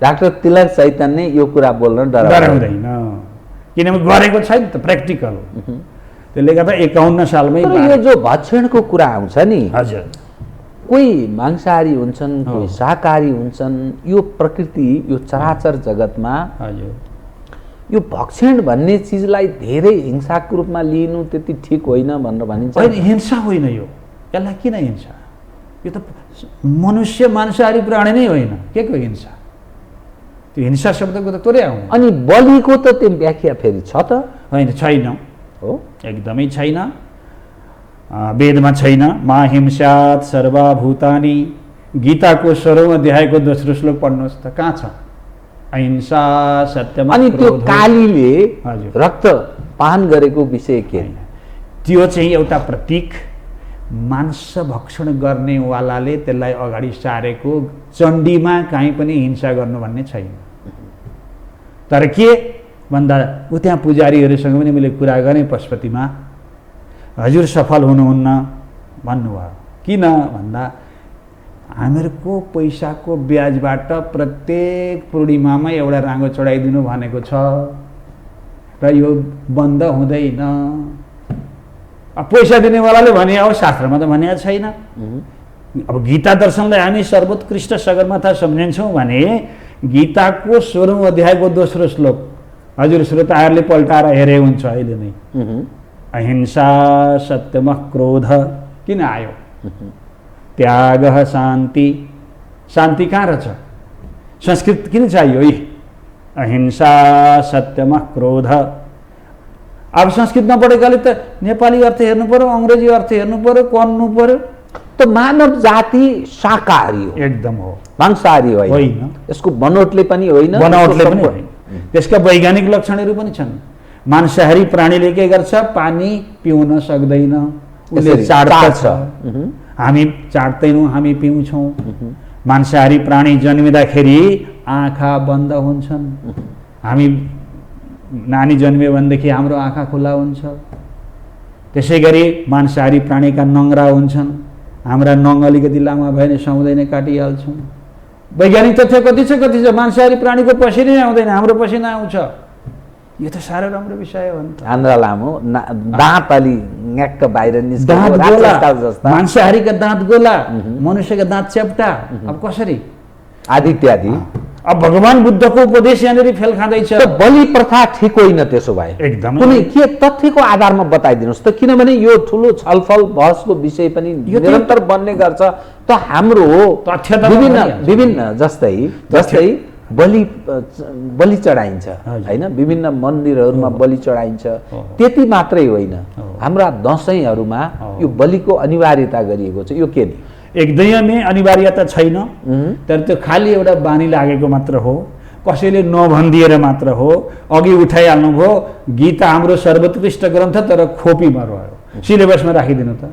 डाक्टर तिलक चैतन्य यो कुरा बोल्न डराउँदैन, किनभने गरेको छैन त, प्र्याक्टिकल हो। त्यसले गर्दा 51 सालमै यो जो भक्षणको कुरा आउँछ नि, हजुर, कोही मांसाहारी हुन्छन्, कोही शाकाहारी हुन्छन्, यो प्रकृति, यो चराचर जगतमा हजुर, यो भक्षण भन्ने चिजलाई धेरै हिंसाको रूपमा लिनु त्यति ठिक होइन भनेर भनिन्छ। होइन, हिंसा होइन यो, यसलाई किन हिंसा? यो त मनुष्य मांसाहारी प्राणी नै होइन, के को हिंसा? त्यो हिंसा शब्दको त तोरै आउँ। अनि बलिको त त्यो व्याख्या फेरि छ त? होइन, छैन, हो, एकदमै छैन, वेदमा छैन। मा हिंसात् सर्वभूतानि, गीताको 16औं अध्यायको दोस्रो श्लोक पढ्नुहोस् त, कहाँ छ? अहिंसा सत्यम। अनि त्यो कालीले हजुर, रक्त पान गरेको विषय के? त्यो चाहिँ एउटा प्रतीक, मांस भक्षण गर्नेवालाले त्यसलाई अगाडि सारेको, चण्डीमा काहीँ पनि हिंसा गर्नु भन्ने छैन। तर के भन्दा ऊ त्यहाँ पुजारीहरूसँग पनि मैले कुरा गरेँ पशुपतिमा, हजुर सफल हुनुहुन्न भन्नुभयो। किन भन्दा हामीहरूको पैसाको ब्याजबाट प्रत्येक पूर्णिमामा एउटा राँगो चढाइदिनु भनेको छ र यो बन्द हुँदैन। अब पैसा दिनेवालाले भने अब शास्त्रमा त भनेको छैन। अब गीता दर्शनलाई हामी सर्वोत्कृष्ट सगरमाथा सम्झिन्छौँ भने गीताको 16औं अध्यायको दोस्रो श्लोक हजुर श्रोताहरूले पल्टाएर हेरे हुन्छ अहिले नै। अहिंसा सत्यम क्रोध किन आयो? त्याग शान्ति, शान्ति कहाँ रहेछ? संस्कृत किन चाहियो? अहिंसा सत्यम क्रोध। अब संस्कृत नपढेकाले त नेपाली अर्थ हेर्नु पर्यो, अङ्ग्रेजी अर्थ हेर्नु पर्यो, पढ्नु पर्यो। त मानव जाति शाकाहारी हो, एकदम हो, मांसाहारी होइन। यसको बनोटले पनि होइन, बनावटले पनि होइन। त्यसका वैज्ञानिक लक्षणहरू पनि छन्। मांसाहारी प्राणीले के गर्छ? पानी पिउन सक्दैन, उसले चाट्छ। हामी चाट्दैनौँ, हामी पिउँछौँ। मांसाहारी प्राणी जन्मिँदाखेरि आँखा बन्द हुन्छन्। हामी नानी जन्मियो भनेदेखि हाम्रो आँखा खुला हुन्छ। त्यसै गरी मांसाहारी प्राणीका नङ्ग्रा हुन्छन्। हाम्रा नङ अलिकति लामा भयो भने सुहाउँदैन, काटिहाल्छौँ। वैज्ञानिक तथ्य कति छ? मांसाहारी प्राणीको पसिनै आउँदैन, हाम्रो पसिना आउँछ। यो त साह्रो राम्रो विषय हो नि त। आन्द्रा लामो, दाँत अलि न्याक्क बाहिर निस्केको, दाँत गोला, जस्ता। मांसाहारीका दाँत गोला, मनुष्यका दाँत च्याप्टा। अब कसरी? आदि इत्यादि। अब भगवान बुद्धको उपदेश यहाँनिर फेल खाँदैछ। बलि प्रथा ठिक होइन त्यसो भए? एकदमै। कुनै के तथ्यको आधारमा बताइदिनुहोस् त, किनभने यो ठुलो छलफल बहसको विषय पनि निरन्तर बन्ने गर्छ। त हाम्रो तथ्य त विभिन्न जस्तै बलि चढाइन्छ होइन, विभिन्न मन्दिरहरूमा बलि चढाइन्छ। त्यति मात्रै होइन, हाम्रा दसैँहरूमा यो बलिको अनिवार्यता गरिएको छ। यो के नि? एकदमै अनिवार्यता छैन, तर त्यो खालि एउटा बानी लागेको मात्र हो, कसैले नभनिदिएर मात्र हो। अघि उठाइहाल्नुभयो, गीता हाम्रो सर्वोत्कृष्ट ग्रन्थ, तर खोपीमा रह्यो। सिलेबसमा राखिदिनु त,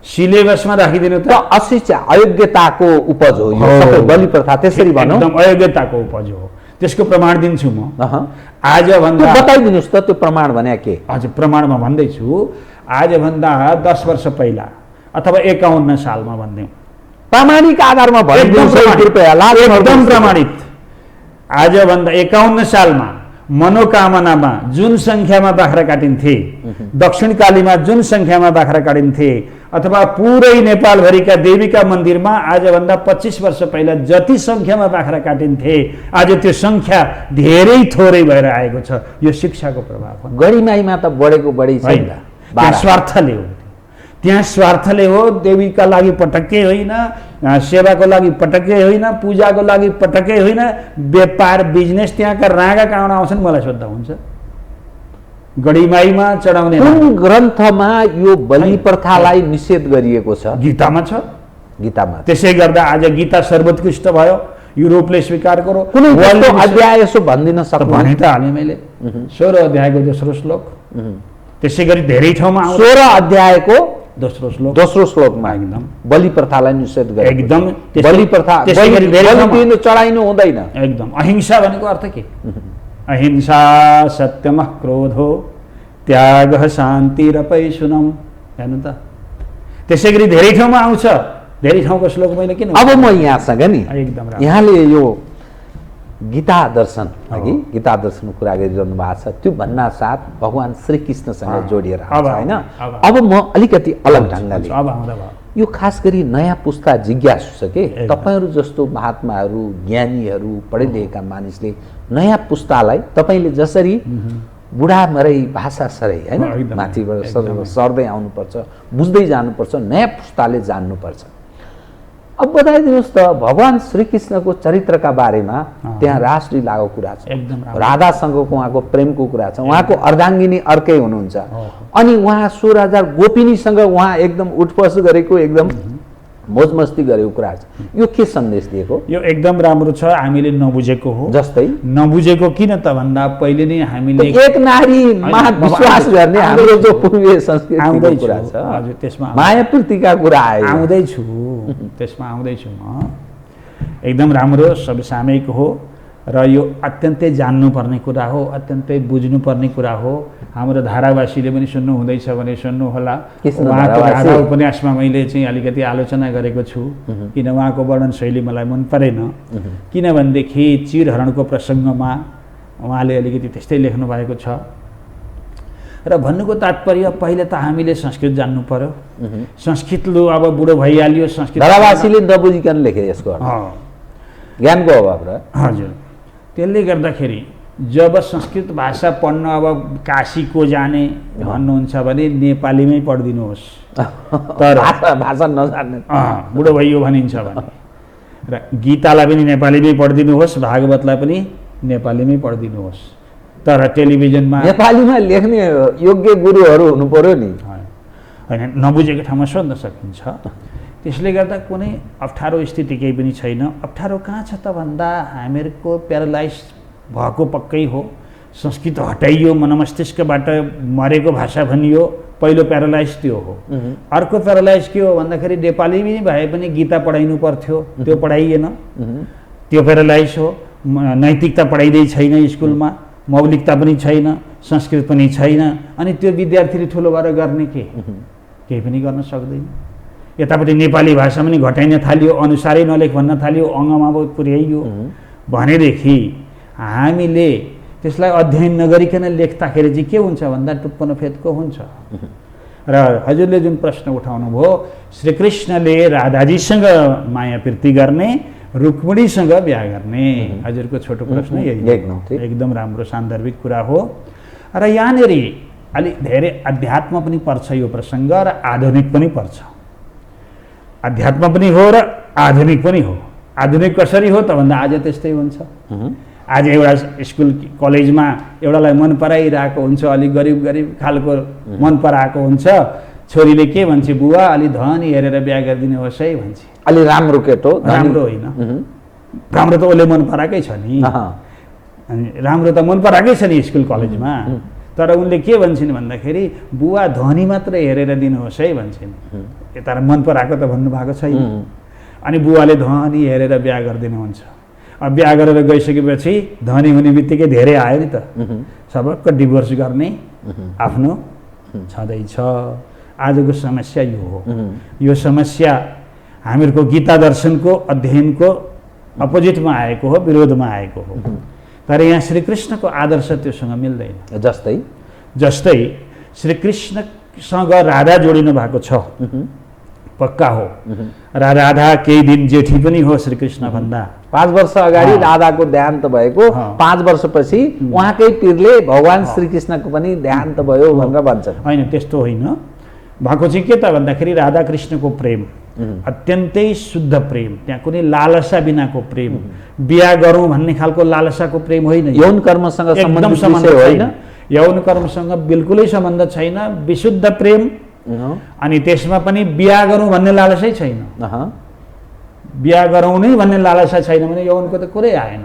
सिलेबसमा राखिदिनु त। अशिक्षा अयोग्यताको उपज हो यो सबै बलि प्रथा, त्यसरी भनौँ। एकदम अयोग्यताको उपज हो, त्यसको प्रमाण दिन्छु म। आजभन्दा बताइदिनुहोस् त त्यो प्रमाण भने के? हजुर, प्रमाणमा भन्दैछु। आजभन्दा 10 वर्ष पहिला अथवा 51 सालमा भनिदिउँ, प्रामाणिक आधारमा एकदम प्रमाणित। आजभन्दा 51 सालमा मनोकामनामा जुन सङ्ख्यामा बाख्रा काटिन्थे, दक्षिणकालीमा जुन सङ्ख्यामा बाख्रा काटिन्थे, अथवा पुरै नेपालभरिका देवीका मन्दिरमा आजभन्दा 25 वर्ष पहिला जति सङ्ख्यामा बाख्रा काटिन्थे, आज त्यो सङ्ख्या धेरै थोरै भएर आएको छ। यो शिक्षाको प्रभाव हो। गरिमाईमा त बढेको बढी छैन, स्वार्थले हो। त्यहाँ स्वार्थले हो, देवीका लागि पटक्कै होइन, सेवाको लागि पटक्कै होइन, पूजाको लागि पटक्कै होइन, व्यापार बिजनेस। त्यहाँका रागा कहाँ आउँछन् मलाई सोद्धा हुन्छ? गढीमाईमा चढाउने कुन ग्रन्थमा यो बलि प्रथालाई निषेध गरिएको छ? गीतामा छ। गीतामा। त्यसै गर्दा आज गीता सर्वोत्कृष्ट भयो, युरोपले स्वीकार गरो। कुनै अध्याय यसो भनिदिन सक्नु? भने त हालेँ मैले, 16 अध्यायको दोस्रो श्लोक। त्यसै गरी धेरै ठाउँमा 16 अध्यायको दोस्रो श्लोकमा एकदम बलि प्रथालाई निषेध गरेको। एकदम बलि प्रथा, बलि चढाइनु हुँदैन। एकदम। अहिंसा भनेको अर्थ के? अहिंसा सत्यम क्रोधो त्याग शान्तिरपैशुनम। हेर्नु त, त्यसै गरी धेरै ठाउँमा आउँछ। धेरै ठाउँको श्लोक मैले किन? अब म यहाँसँग नि, एकदम यहाँले यो गीता दर्शन अघि गीता दर्शनको कुरा गरिरहनु भएको छ, त्यो भन्ना साथ भगवान श्रीकृष्णसँग जोडिएर आउँछ होइन। अब म अलिकति अलग ढङ्गले यो खास गरी नयाँ पुस्ता जिज्ञासु छ के, तपाईँहरू जस्तो महात्माहरू ज्ञानीहरू पढे लेखेका मानिसले नयाँ पुस्तालाई तपाईँले जसरी बुढा मरै भाषा सरै होइन माथिबाट सर्दै आउनुपर्छ, बुझ्दै जानुपर्छ, नयाँ पुस्ताले जान्नुपर्छ। अब बताइदिनुहोस् त भगवान श्रीकृष्णको चरित्रका बारेमा त्यहाँ रासलीलाको कुरा छ, राधासँगको उहाँको प्रेमको कुरा छ, उहाँको अर्धाङ्गिनी अर्कै हुनुहुन्छ, अनि उहाँ 16,000 गोपिनीसँग उहाँ एकदम उठबस गरेको एकदम मोज मस्ती गरेको कुरा छ। यो के सन्देश दिएको? यो एकदम राम्रो छ, हामीले नबुझेको हो। जस्तै नबुझेको किन त भन्दा पहिले नै हामीले एक नारीमा विश्वास गर्ने हाम्रो जो पूर्वीय संस्कृतिको कुरा छ हजुर त्यसमा मायापूर्तिका कुरा आयो, आउँदैछु त्यसमा आउँदैछु म। एकदम राम्रो समसामयिक हो र यो अत्यन्तै जान्नुपर्ने कुरा हो, अत्यन्तै बुझ्नुपर्ने कुरा हो। हाम्रो धारावासीले पनि सुन्नु हुँदैछ भने सुन्नुहोला। उहाँको राधा उपन्यासमा मैले चाहिँ अलिकति आलोचना गरेको छु, किन उहाँको वर्णन शैली मलाई मन परेन। किनभनेदेखि चिरहरणको प्रसङ्गमा उहाँले अलिकति त्यस्तै लेख्नु भएको छ र भन्नुको तात्पर्य पहिले त हामीले संस्कृत जान्नु पर्यो। संस्कृत लु अब बुढो भइहाल्यो, संस्कृत धारावासीले नबुझिकन लेखे यसको ज्ञानको अभाव र हजुर। त्यसले गर्दाखेरि जब संस्कृत भाषा पढ्न अब काशीको जाने भन्नुहुन्छ भने नेपालीमै पढिदिनुहोस्, तर भाषा नजान्ने बुढो भइयो भनिन्छ भने। र गीतालाई पनि नेपालीमै पढिदिनुहोस्, भागवतलाई पनि नेपालीमै पढिदिनुहोस्, तर टेलिभिजनमा नेपालीमा लेख्ने योग्य गुरुहरू हुनु पर्यो नि। होइन नबुझेको ठाउँमा सोध्न सकिन्छ। त्यसले गर्दा कुनै अप्ठ्यारो स्थिति केही पनि छैन। अप्ठ्यारो कहाँ छ त भन्दा हामीहरूको प्यारालाइज भएको पक्कै हो। संस्कृत हटाइयो, मनमस्तिष्कबाट मरेको भाषा भनियो, पहिलो प्यारालाइज त्यो हो। अर्को प्यारालाइज के हो भन्दाखेरि नेपालीमै भए पनि गीता पढाइनु पर्थ्यो, त्यो पढाइएन, त्यो प्यारालाइज हो। नैतिकता पढाइँदै छैन स्कुलमा, मौलिकता पनि छैन, संस्कृत पनि छैन, अनि त्यो विद्यार्थीले ठुलो भएर गर्ने केही पनि गर्न सक्दैन। यतापट्टि नेपाली भाषा पनि घटाइन थाल्यो, अनुसारै नलेख भन्न थाल्यो, अङ्गमा पुर्याइयो भनेदेखि हामीले त्यसलाई अध्ययन नगरिकन लेख्दाखेरि चाहिँ के हुन्छ भन्दा टुप्पनो फेदको हुन्छ। र हजुरले जुन प्रश्न उठाउनु भयो, श्रीकृष्णले राधाजीसँग मायाप्रीति गर्ने, रुक्मिणीसँग बिहा गर्ने, हजुरको छोटो प्रश्न यही एकदम राम्रो सान्दर्भिक कुरा हो। र यहाँनिर अलि धेरै अध्यात्म पनि पर्छ यो प्रसङ्ग र आधुनिक पनि पर्छ। अध्यात्म पनि हो र आधुनिक पनि हो। आधुनिक कसरी हो त भन्दा आज त्यस्तै हुन्छ। आज एउटा स्कुल कलेजमा एउटालाई मन पराइरहेको हुन्छ, अलिक गरिब गरिब खालको मन पराएको हुन्छ, छोरीले के भन्छ, बुवा अलि धनी हेरेर बिहा गरिदिनुहोस् है भन्छ। अलि राम्रो केटो, राम्रो होइन, राम्रो त उसले मन पराएकै छ नि, अनि राम्रो त मन पराएकै छ नि स्कुल कलेजमा, तर उनले के भन्छन् भन्दाखेरि बुवा धनी मात्र हेरेर दिनुहोस् है भन्छन्। यता मन पराएको त भन्नुभएको छैन। अनि बुवाले धनी हेरेर बिहा गरिदिनुहुन्छ। अब बिहा गरेर गइसकेपछि धनी हुने बित्तिकै धेरै आयो नि त, सबैको डिभोर्स गर्ने आफ्नो छँदैछ। आजको समस्या यो हो। यो समस्या हामीहरूको गीता दर्शनको अध्ययनको अपोजिटमा आएको हो, विरोधमा आएको हो। तर यहाँ श्रीकृष्णको आदर्श त्योसँग मिल्दैन। जस्तै श्रीकृष्णसँग राधा जोडिनु भएको छ, पक्का हो। राधा केही दिन जेठी पनि हो श्रीकृष्ण भन्दा। 5 वर्ष अगाडि राधाको देहान्त भएको, 5 वर्षपछि उहाँकै पीरले भगवान श्रीकृष्णको पनि देहान्त भयो भनेर भन्छन्। होइन त्यस्तो होइन, भएको चाहिँ के त भन्दाखेरि राधा कृष्णको प्रेम अत्यन्तै शुद्ध प्रेम, त्यहाँ कुनै लालसा बिनाको प्रेम, बिहा गरौँ भन्ने खालको लालसाको प्रेम होइन। यौन कर्मसँग एकदम सम्बन्ध होइन, यौन कर्मसँग बिल्कुलै सम्बन्ध छैन, विशुद्ध प्रेम। अनि त्यसमा पनि बिहा गरौँ भन्ने लालसै छैन, बिहा गरौँ नै भन्ने लालसा छैन भने यौनको त कुरै आएन।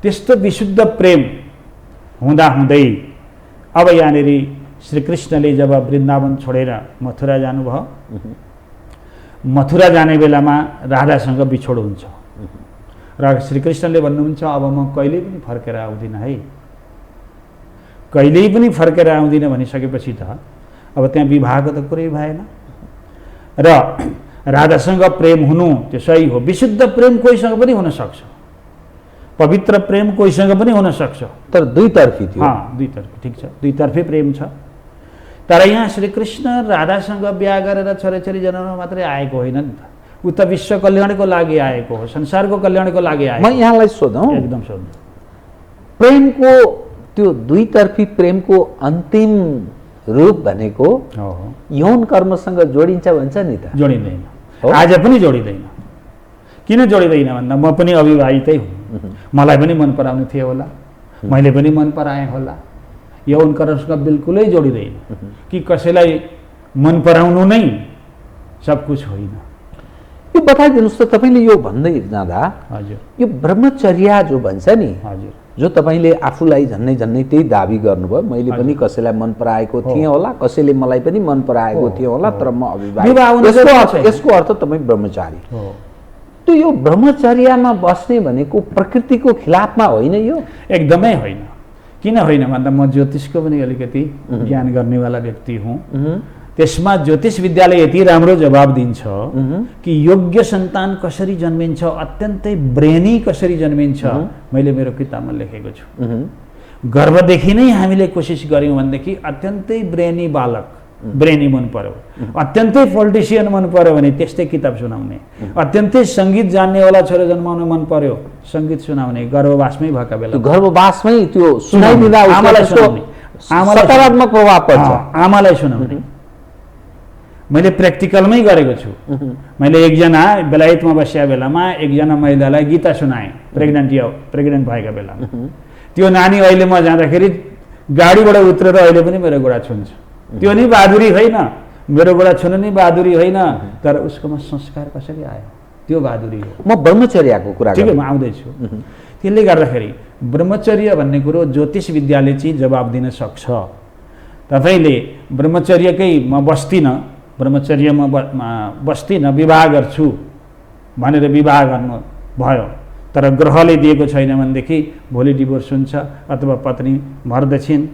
त्यस्तो विशुद्ध प्रेम हुँदाहुँदै अब यहाँनिर श्रीकृष्णले जब वृन्दावन छोडेर मथुरा जानुभयो, मथुरा जाने बेलामा राधासँग बिछोड हुन्छ र श्रीकृष्णले भन्नुहुन्छ अब म कहिल्यै पनि फर्केर आउँदिनँ है, कहिल्यै पनि फर्केर आउँदिनँ भनिसकेपछि त अब त्यहाँ विवाहको त कुरै भएन। र राधासँग प्रेम हुनु त्यो सही हो, विशुद्ध प्रेम कोहीसँग पनि हुन सक्छ, पवित्र प्रेम कोहीसँग पनि हुन सक्छ, तर दुईतर्फी थियो। दुईतर्फी, ठिक छ, दुईतर्फी प्रेम छ। तर यहाँ श्रीकृष्ण राधासँग बिहा गरेर छोराछोरी जन्माउन मात्रै आएको होइन नि त, ऊ त विश्व कल्याणको लागि आएको हो, संसारको कल्याणको लागि आएको। म यहाँलाई सोधौँ, एकदम सोध्नु। प्रेमको त्यो दुईतर्फी प्रेमको अन्तिम रूप भनेको यौन कर्मसँग जोडिन्छ भन्छ नि त? जोडिँदैन, आज पनि जोडिँदैन। किन जोडिँदैन भन्दा म पनि अविवाहितै हुँ, मलाई पनि मन पराउने थियो होला, मैले पनि मन पराएँ होला। यौन कर्मसँग बिल्कुलै जोडिँदैन कि कसैलाई मन पराउनु नै सब कुछ होइन। यो बताइदिनुहोस् त, तपाईँले यो भन्दै जाँदा हजुर यो ब्रह्मचर्या जो भन्छ नि, हजुर, जो तपाईँले आफूलाई झन्नै झन्नै त्यही दाबी गर्नुभयो, मैले पनि कसैलाई मन पराएको थिएँ होला, कसैले मलाई पनि मन पराएको थियो होला, तर म अविवाहित, यसको अर्थ तपाईँ ब्रह्मचारी। त्यो यो ब्रह्मचर्यामा बस्ने भनेको प्रकृतिको खिलाफमा होइन? यो एकदमै होइन। किन होइन भन्दा म ज्योतिषको पनि अलिकति ज्ञान गर्नेवाला व्यक्ति हुँ। त्यसमा ज्योतिष विद्याले यति राम्रो जवाब दिन्छ कि योग्य सन्तान कसरी जन्मिन्छ, अत्यन्तै ब्रेनी कसरी जन्मिन्छ, मैले मेरो किताबमा लेखेको छु। गर्भदेखि नै हामीले कोसिस गऱ्यौँ भनेदेखि अत्यन्तै ब्रेनी बालक, ब्रेनी मन पर्यो, अत्यन्तै पोलिटिसियन मन पर्यो भने त्यस्तै किताब सुनाउने, अत्यन्तै सङ्गीत जान्नेवाला छोरा जन्माउन मन पर्यो, सङ्गीत सुनाउने, गर्भवासमै भएका बेला गर्भवासमै त्यो सुनाइदिँदा आमालाई सुनाउने, सकारात्मक प्रभाव पर्छ, आमालाई सुनाउने। मैले प्र्याक्टिकलमै गरेको छु। मैले एकजना बेलायतमा बसिया बेलामा एकजना महिलालाई गीता सुनाएँ, प्रेग्नेन्ट भएका बेलामा। त्यो नानी अहिले म जाँदाखेरि गाडीबाट उत्रेर अहिले पनि मेरो गोडा छुन्छ। त्यो नि बहादुरी होइन, मेरो गोडा छुन नि बहादुरी होइन, तर उसकोमा संस्कार कसरी आयो, त्यो बहादुरी हो। म ब्रह्मचर्याको कुरा ठिकै, म आउँदैछु। त्यसले गर्दाखेरि ब्रह्मचर्य भन्ने कुरो ज्योतिष विद्याले चाहिँ जवाब दिन सक्छ। तपाईँले ब्रह्मचर्यकै म बस्दिनँ, ब्रह्मचर्यमा बस्दिनँ, विवाह गर्छु भनेर विवाह गर्नु भयो, तर ग्रहले दिएको छैन भनेदेखि भोलि डिभोर्स हुन्छ, अथवा पत्नी मर्दछिन्,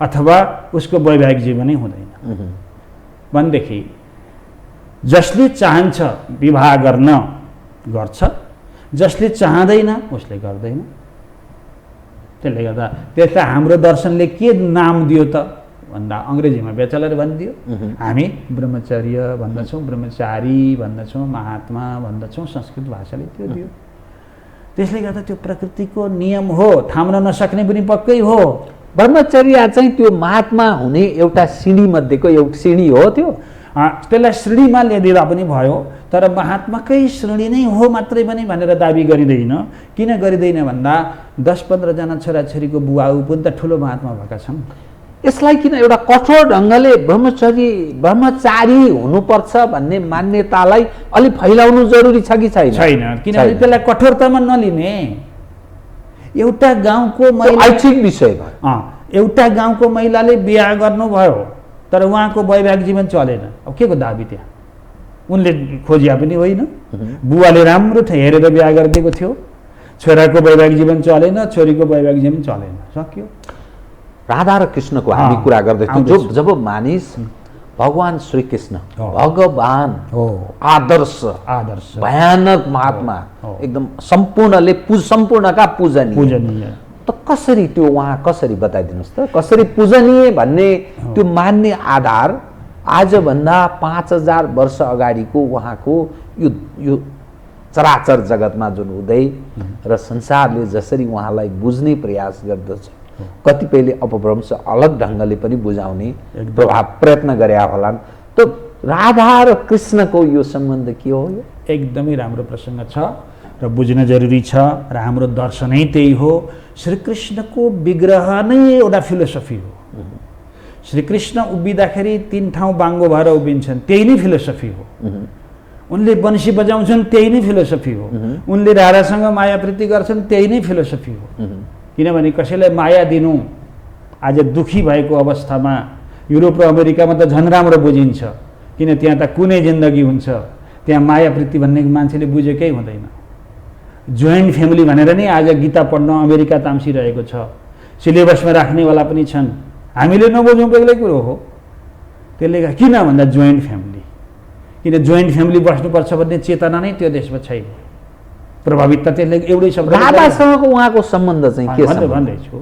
अथवा उसको वैवाहिक जीवनै हुँदैन भनेदेखि जसले चाहन्छ विवाह गर्न गर्छ, जसले चाहँदैन उसले गर्दैन। त्यसले गर्दा त्यस्ता हाम्रो दर्शनले के नाम दियो त भन्दा अङ्ग्रेजीमा ब्याचलर भनिदियो, हामी ब्रह्मचर्य भन्दछौँ, ब्रह्मचारी भन्दछौँ, महात्मा भन्दछौँ, संस्कृत भाषाले त्यो दियो। त्यसले गर्दा त्यो प्रकृतिको नियम हो, थाम्न नसक्ने पनि पक्कै हो। ब्रह्मचर्या चाहिँ त्यो महात्मा हुने एउटा सिँढी मध्येको एउटा सिँढी हो। त्यो त्यसलाई श्रेणीमा ल्याइदिँदा पनि भयो, तर महात्माकै श्रेणी नै हो मात्रै पनि भनेर दाबी गरिँदैन। किन गरिँदैन भन्दा 10-15 जना छोराछोरीको बुवाउ पनि त ठुलो महात्मा भएका छन्। यसलाई किन एउटा कठोर ढङ्गले ब्रह्मचारी हुनुपर्छ भन्ने मान्यतालाई अलि फैलाउनु जरुरी छ कि छैन? छैन, किनभने त्यसलाई कठोरतामा नलिने। एउटा गाउँको महिला ऐच्छिक विषय भयो, एउटा गाउँको महिलाले बिहा गर्नुभयो तर उहाँको वैवाहिक जीवन चलेन, अब के को दाबी त्यहाँ? उनले खोजिया पनि होइन, बुवाले राम्रो हेरेर बिहा गरिदिएको थियो, छोराको वैवाहिक जीवन चलेन, छोरीको वैवाहिक जीवन चलेन, सक्यो। राधा र कृष्णको हामी कुरा गर्दैछौँ। जब मानिस भगवान श्रीकृष्ण भगवान आदर्श भयानक महात्मा, एकदम सम्पूर्णका पूजनीय, त कसरी त्यो उहाँ कसरी बताइदिनुहोस् त, कसरी पूजनीय भन्ने त्यो मान्ने आधार आजभन्दा 5000 वर्ष अगाडिको उहाँको यो चराचर जगतमा जुन उदय र संसारले जसरी उहाँलाई बुझ्ने प्रयास गर्दछ, कतिपयले अपभ्रंश अलग ढङ्गले पनि बुझाउने प्रयत्न गरे होलान्। त राधा र कृष्णको यो सम्बन्ध के हो? एकदमै राम्रो प्रसङ्ग छ र बुझ्न जरुरी छ, र हाम्रो दर्शनै त्यही हो। श्रीकृष्णको विग्रह नै एउटा फिलोसफी हो। श्रीकृष्ण उभिँदाखेरि 3 ठाउँ बाङ्गो भएर उभिन्छन्, त्यही नै फिलोसफी हो। उनले बन्सी बजाउँछन्, त्यही नै फिलोसफी हो। उनले राधासँग माया प्रीति गर्छन्, त्यही नै फिलोसफी हो। किनभने कसैलाई माया दिनु आज दुखी भएको अवस्थामा युरोप र अमेरिकामा त झन् राम्रो बुझिन्छ, किन त्यहाँ त कुनै जिन्दगी हुन्छ, त्यहाँ माया प्रीति भन्ने मान्छेले बुझेकै हुँदैन। जोइन्ट फ्यामिली भनेर नै आज गीता पढ्न अमेरिका ताम्सिरहेको छ, सिलेबसमा राख्नेवाला पनि छन्। हामीले नबुझौँ बेग्लै कुरो हो। त्यसले गर्दा किन भन्दा जोइन्ट फ्यामिली, किन जोइन्ट फ्यामिली बस्नुपर्छ भन्ने चेतना नै त्यो देशमा छैन। प्रभावित त त्यसले एउटै शब्द राधासँगको उहाँको सम्बन्ध चाहिँ के छ भन्दैछु।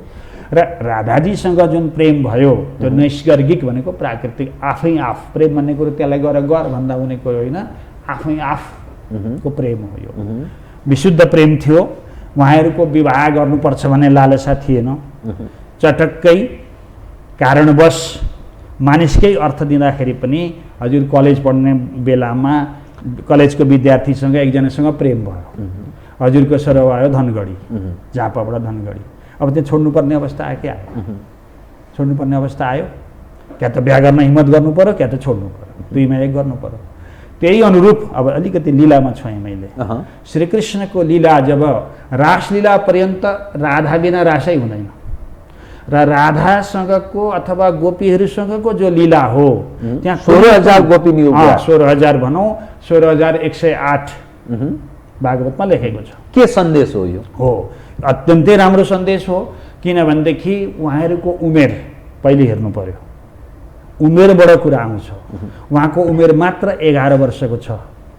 र राधाजीसँग जुन प्रेम भयो त्यो नैसर्गिक भनेको प्राकृतिक आफै आफ प्रेम भन्ने कुरो त्यसलाई गर भन्दा हुने कुरो होइन, आफै आफको प्रेम हो यो। विशुद्ध प्रेम थियो। उहाँहरूको विवाह गर्नुपर्छ भन्ने लालसा थिएन। चटक्कै कारणवश मानिसकै अर्थ दिँदाखेरि पनि हजुर कलेज पढ्ने बेलामा कलेजको विद्यार्थीसँग एकजनासँग प्रेम भयो। हजुरको सरह आयो धनगढी, झापाबाट धनगढी। अब त्यो छोड्नुपर्ने अवस्था आयो, क्या आयो? छोड्नुपर्ने अवस्था आयो। क्या त बिहा गर्न हिम्मत गर्नु पर्यो, क्या त छोड्नु पर्यो, दुईमा एक गर्नु पर्यो। त्यही अनुरूप अब अलिकति लीलामा छोएँ मैले। श्रीकृष्णको लीला जब रासलीला पर्यन्त राधा बिना रासै हुँदैन र राधासँगको अथवा गोपीहरूसँगको जो लीला हो त्यहाँ 16,000 गोपिनी 16,000 भनौँ, 16,108 भागवतमा लेखेको छ। के सन्देश हो यो? हो, अत्यन्तै राम्रो सन्देश हो। किनभनेदेखि उहाँहरूको उमेर पहिले हेर्नु पर्यो। उमेरबाट कुरा आउँछ। उहाँको उमेर मात्र 11 वर्षको छ,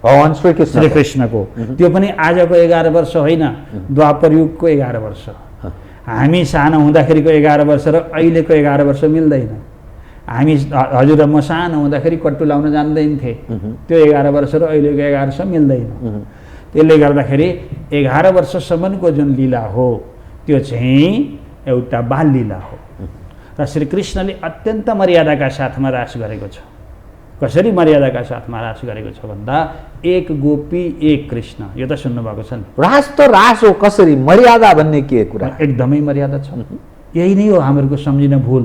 भगवान श्रीकृष्णको। त्यो पनि आजको 11 वर्ष होइन, द्वापर युगको 11 वर्ष। हामी सानो हुँदाखेरिको 11 वर्ष र अहिलेको 11 वर्ष मिल्दैन। हामी हजुर र म सानो हुँदाखेरि कट्टु लाउन जान्दैनथे, त्यो 11 वर्ष र अहिलेको 11 वर्ष मिल्दैन। त्यसले गर्दाखेरि 11 वर्षसम्मको जुन लीला हो त्यो चाहिँ एउटा बाल लीला हो र श्रीकृष्णले अत्यन्त मर्यादाका साथमा रास गरेको छ। कसरी मर्यादाका साथमा रास गरेको छ भन्दा एक गोपी एक कृष्ण, यो त सुन्नुभएको छ नि। रास त रास हो, कसरी मर्यादा भन्ने के कुरा? एकदमै मर्यादा छ। यही नै हो हामीहरूको सम्झिन भुल।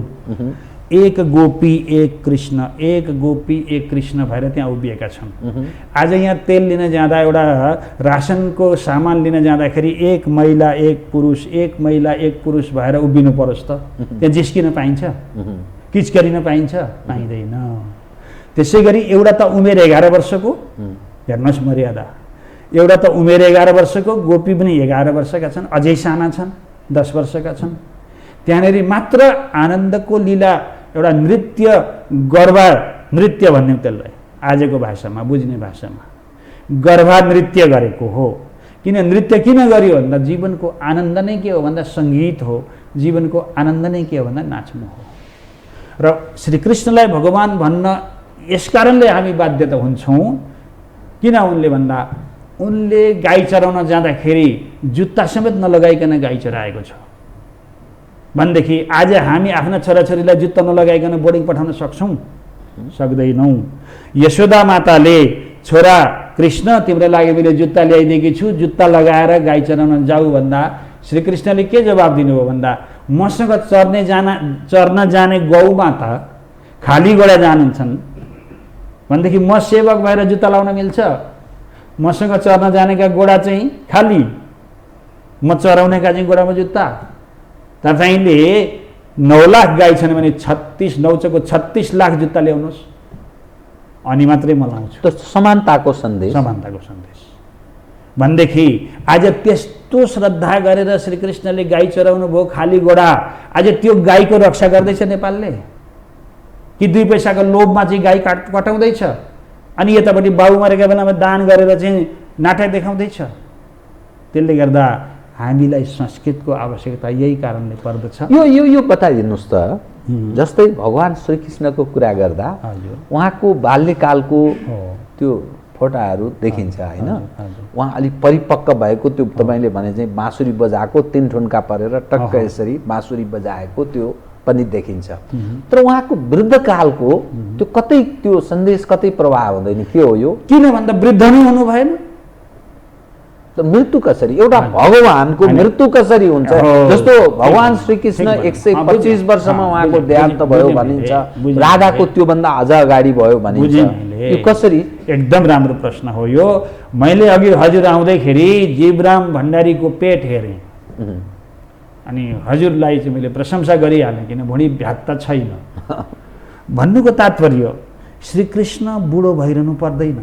एक गोपी एक कृष्ण, एक गोपी एक कृष्ण भएर त्यहाँ उभिएका छन्। आज यहाँ तेल लिन जाँदा, एउटा रासनको सामान लिन जाँदाखेरि एक महिला एक पुरुष, एक महिला एक पुरुष भएर उभिनु परोस् त? त्यहाँ जिस्किन पाइन्छ? किचकरिन पाइन्छ? पाइँदैन। त्यसै गरी एउटा त उमेर 11 वर्षको, हेर्नुहोस् मर्यादा। एउटा त उमेर 11 वर्षको, गोपी पनि 11 वर्षका छन्, अझै साना छन्, 10 वर्षका छन्। त्यहाँनिर मात्र आनन्दको लीला, एउटा नृत्य, गरबा नृत्य भन्ने त्यसलाई आजको भाषामा, बुझ्ने भाषामा गरबा नृत्य गरेको हो। किन नृत्य किन गरियो भन्दा जीवनको आनन्द नै के हो भन्दा सङ्गीत हो, जीवनको आनन्द नै के हो भन्दा नाच्नु हो। र श्रीकृष्णलाई भगवान भन्न यस कारणले हामी बाध्यता हुन्छौँ, किन उनले भन्दा उनले गाई चराउन जाँदाखेरि जुत्ता समेत नलगाइकन गाई चराएको छ भनेदेखि आज हामी आफ्ना छोराछोरीलाई जुत्ता नलगाइकन बोर्डिङ पठाउन सक्छौँ? सक्दैनौँ। यशोदा माताले छोरा कृष्ण तिम्रो लागि मैले जुत्ता ल्याइदिएकी छु, जुत्ता लगाएर गाई चराउन जाऊ भन्दा श्रीकृष्णले के जवाब दिनुभयो भन्दा मसँग चर्न जाने गौमा त खाली गोडा जान्छन् भनेदेखि म सेवक भएर जुत्ता लाउन मिल्छ? मसँग चर्न जानेका गोडा चाहिँ खाली, म चराउनेका चाहिँ गोडामा जुत्ता। तपाईँले 9 लाख गाई छन् भने 36 लाख जुत्ता ल्याउनुहोस्, अनि मात्रै म लाउँछु। त समानताको सन्देश, समानताको सन्देश भनेदेखि आज त्यस्तो श्रद्धा गरेर श्रीकृष्णले गाई चराउनु भयो खाली गोडा। आज त्यो गाईको रक्षा गर्दैछ नेपालले कि 2 पैसाको लोभमा चाहिँ गाई कटाउँदैछ अनि यतापट्टि बाबु मरेका बेलामा दान गरेर चाहिँ नाटक देखाउँदैछ? त्यसले गर्दा हामीलाई संस्कृतको आवश्यकता यही कारणले पर्दछ। यो बताइदिनुहोस् त, जस्तै भगवान श्रीकृष्णको कुरा गर्दा उहाँको बाल्यकालको त्यो फोटाहरू देखिन्छ होइन? उहाँ अलिक परिपक्व भएको, त्यो तपाईँले भने चाहिँ बाँसुरी बजाएको 3 ठुन्का परेर टक्क यसरी बाँसुरी बजाएको त्यो पनि देखिन्छ। तर उहाँको वृद्धकालको त्यो कतै त्यो सन्देश कतै प्रभाव हुँदैन। के हो यो? किन भन्दा वृद्ध नै हुनु भएन। मृत्यु कसरी, एउटा भगवानको मृत्यु कसरी हुन्छ? जस्तो भगवान श्रीकृष्ण 125 वर्षमा उहाँको देहान्त भयो भनिन्छ, राधाको त्योभन्दा अझ अगाडि भयो भनिन्छ। यो कसरी? एकदम राम्रो प्रश्न हो यो। मैले अघि हजुर आउँदैखेरि जीवराम भण्डारीको पेट हेरेँ अनि हजुरलाई चाहिँ मैले प्रशंसा गरिहालेँ, किन भुँडी भ्यात्ता छैन। भन्नुको तात्पर्य श्रीकृष्ण बुढो भइरहनु पर्दैन,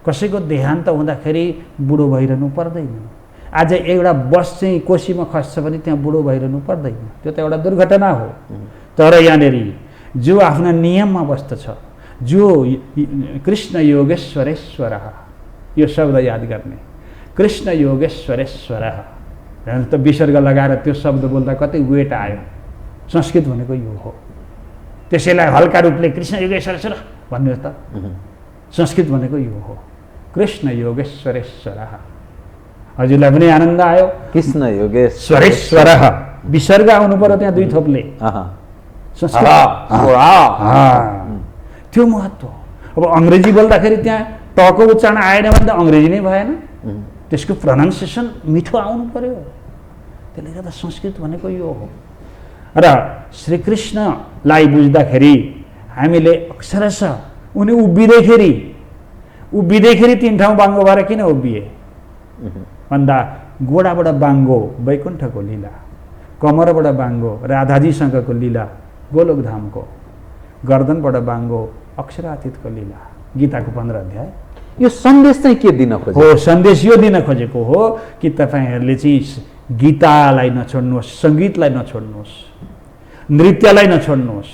कसैको देहान्त हुँदाखेरि बुढो भइरहनु पर्दैन। आज एउटा बस चाहिँ कोसीमा खस्छ भने त्यहाँ बुढो भइरहनु पर्दैन, त्यो त एउटा दुर्घटना हो। तर यहाँनिर जो आफ्ना नियममा बस्दछ, जो कृष्ण योगेश्वरेश्वर, यो शब्द याद गर्ने, कृष्ण योगेश्वरेश्वर त विसर्ग लगाएर त्यो शब्द बोल्दा कतै वेट आयो। संस्कृत भनेको यो हो। त्यसैलाई हल्का रूपले कृष्ण योगेश्वरेश्वर भन्नुहोस् त। संस्कृत भनेको यो हो, कृष्ण योगेश्वरेश्वर। हजुरलाई पनि आनन्द आयो? कृष्ण योगेश्वरेश्वर विसर्ग आउनु पर्यो त्यहाँ दुई थोपले। त्यो महत्त्व। अब अङ्ग्रेजी बोल्दाखेरि त्यहाँ टको उच्चारण आएन भने त अङ्ग्रेजी नै भएन, त्यसको प्रोनाउन्सिएसन मिठो आउनु पर्यो। त्यसले गर्दा संस्कृत भनेको यो हो। र श्रीकृष्णलाई बुझ्दाखेरि हामीले अक्षरशः उनी उभिँदैखेरि तीन ठाउँ बाङ्गो भएर किन उभिए भन्दा गोडाबाट बाङ्गो वैकुण्ठको लीला, कमरबाट बाङ्गो राधाजीसँगको लीला गोलोकधामको, गर्दनबाट बाङ्गो अक्षरातीतको लीला गीताको 15 अध्याय। यो सन्देश चाहिँ के दिन खोजेको हो? सन्देश यो दिन खोजेको हो कि तपाईँहरूले चाहिँ गीतालाई नछोड्नुहोस्, सङ्गीतलाई नछोड्नुहोस्, नृत्यलाई नछोड्नुहोस्।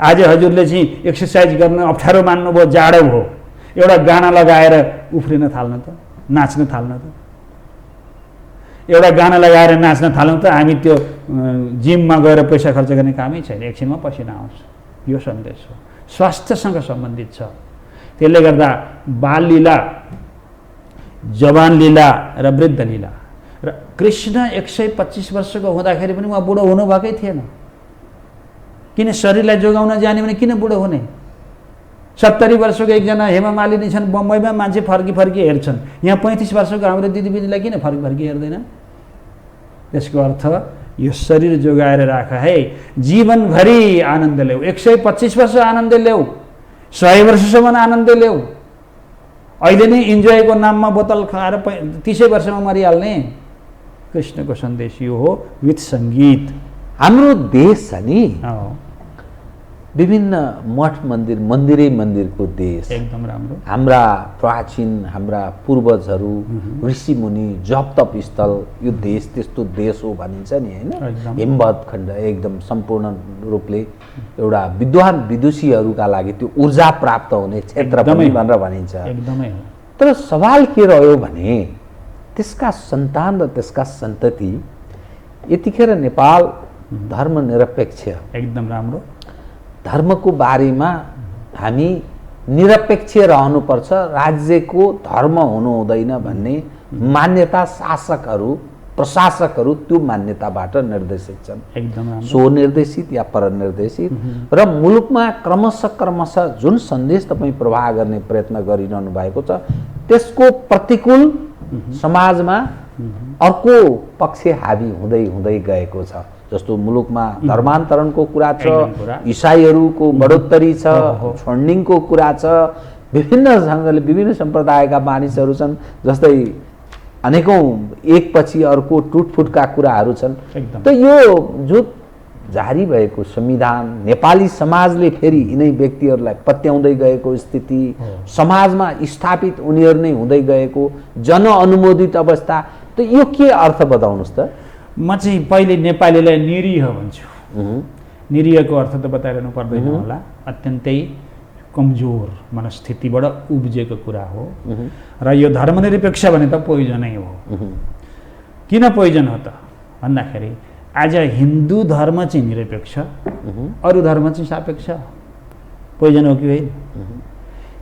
आज हजुरले चाहिँ एक्सर्साइज गर्न अप्ठ्यारो मान्नुभयो, जाडो भयो, एउटा गाना लगाएर उफ्रिन थाल्नु त, नाच्न थाल्नु त। एउटा गाना लगाएर नाच्न थाल्नु त हामी त्यो जिममा गएर पैसा खर्च गर्ने कामै छैन, एकछिनमा पसिना आउँछ। यो सन्देश हो, स्वास्थ्यसँग सम्बन्धित छ। त्यसले गर्दा बाल लीला, जवान लीला र वृद्ध लीला। र कृष्ण 125 वर्षको हुँदाखेरि पनि उहाँ बुढो हुनुभएकै थिएन। किन शरीरलाई जोगाउन जाने भने किन बुढो हुने? 70 वर्षको एकजना हेमा मालिनी छन् बम्बईमा, मान्छे फर्की हेर्छन्। यहाँ 35 वर्षको हाम्रो दिदीबहिनीलाई किन फर्की हेर्दैन? त्यसको अर्थ यो शरीर जोगाएर राख है, जीवनभरि आनन्द ल्याऊ। 125 वर्ष आनन्द ल्याऊ, 100 वर्षसम्म आनन्द ल्याऊ। अहिले नै इन्जोयको नाममा बोतल खाएर 30 वर्षमा मरिहाल्ने। कृष्णको सन्देश यो हो, विथ सङ्गीत। हाम्रो देश छ नि विभिन्न मठ मन्दिरको देश, एकदम राम्रो। हाम्रा प्राचीन हाम्रा पूर्वजहरू ऋषिमुनि जप तप स्थल यो देश त्यस्तो देश हो भनिन्छ नि हैन। हिमवत खण्ड एकदम सम्पूर्ण रूपले एउटा विद्वान विदुषीहरूका लागि त्यो ऊर्जा प्राप्त हुने क्षेत्र पनि भनेर भनिन्छ। एकदमै हो। तर सवाल के रह्यो भने त्यसका सन्तान र त्यसका सन्तति यतिखेर नेपाल धर्मनिरपेक्ष, एकदम राम्रो। धर्मको बारेमा हामी निरपेक्ष रहनुपर्छ, राज्यको धर्म हुनु हुँदैन भन्ने मान्यता शासकहरू प्रशासकहरू त्यो मान्यताबाट निर्देशित छन्। एकदम राम्रो। स्वनिर्देशित या परनिर्देशित। र मुलुकमा क्रमशः जुन सन्देश तपाईँ प्रवाह गर्ने प्रयत्न गरिरहनु भएको छ त्यसको प्रतिकूल समाजमा अर्को पक्ष हावी हुँदै गएको छ। जस्तो मुलुकमा धर्मान्तरणको कुरा छ, इसाईहरूको बढोत्तरी छ, फन्डिङको कुरा छ, विभिन्न ढङ्गले विभिन्न सम्प्रदायका मानिसहरू छन्, जस्तै अनेकौं एकपछि अर्को टुटफुटका कुराहरू छन्। त यो जो जारी भएको संविधान नेपाली समाजले फेरि यिनै व्यक्तिहरूलाई पत्याउँदै गएको स्थिति, समाजमा स्थापित उनीहरू नै हुँदै गएको जनअनुमोदित अवस्था, त यो के अर्थ बताउनुहोस् त? म चाहिँ पहिले नेपालीलाई निरीह भन्छु। निरीहको अर्थ त बताइरहनु पर्दैन होला, अत्यन्तै कमजोर मनस्थितिबाट उब्जेको कुरा हो। र यो धर्मनिरपेक्ष भने त पोइजनै हो। किन पोइजन हो त भन्दाखेरि आज हिन्दू धर्म चाहिँ निरपेक्ष, अरू धर्म चाहिँ सापेक्ष। पोइजन हो कि होइन?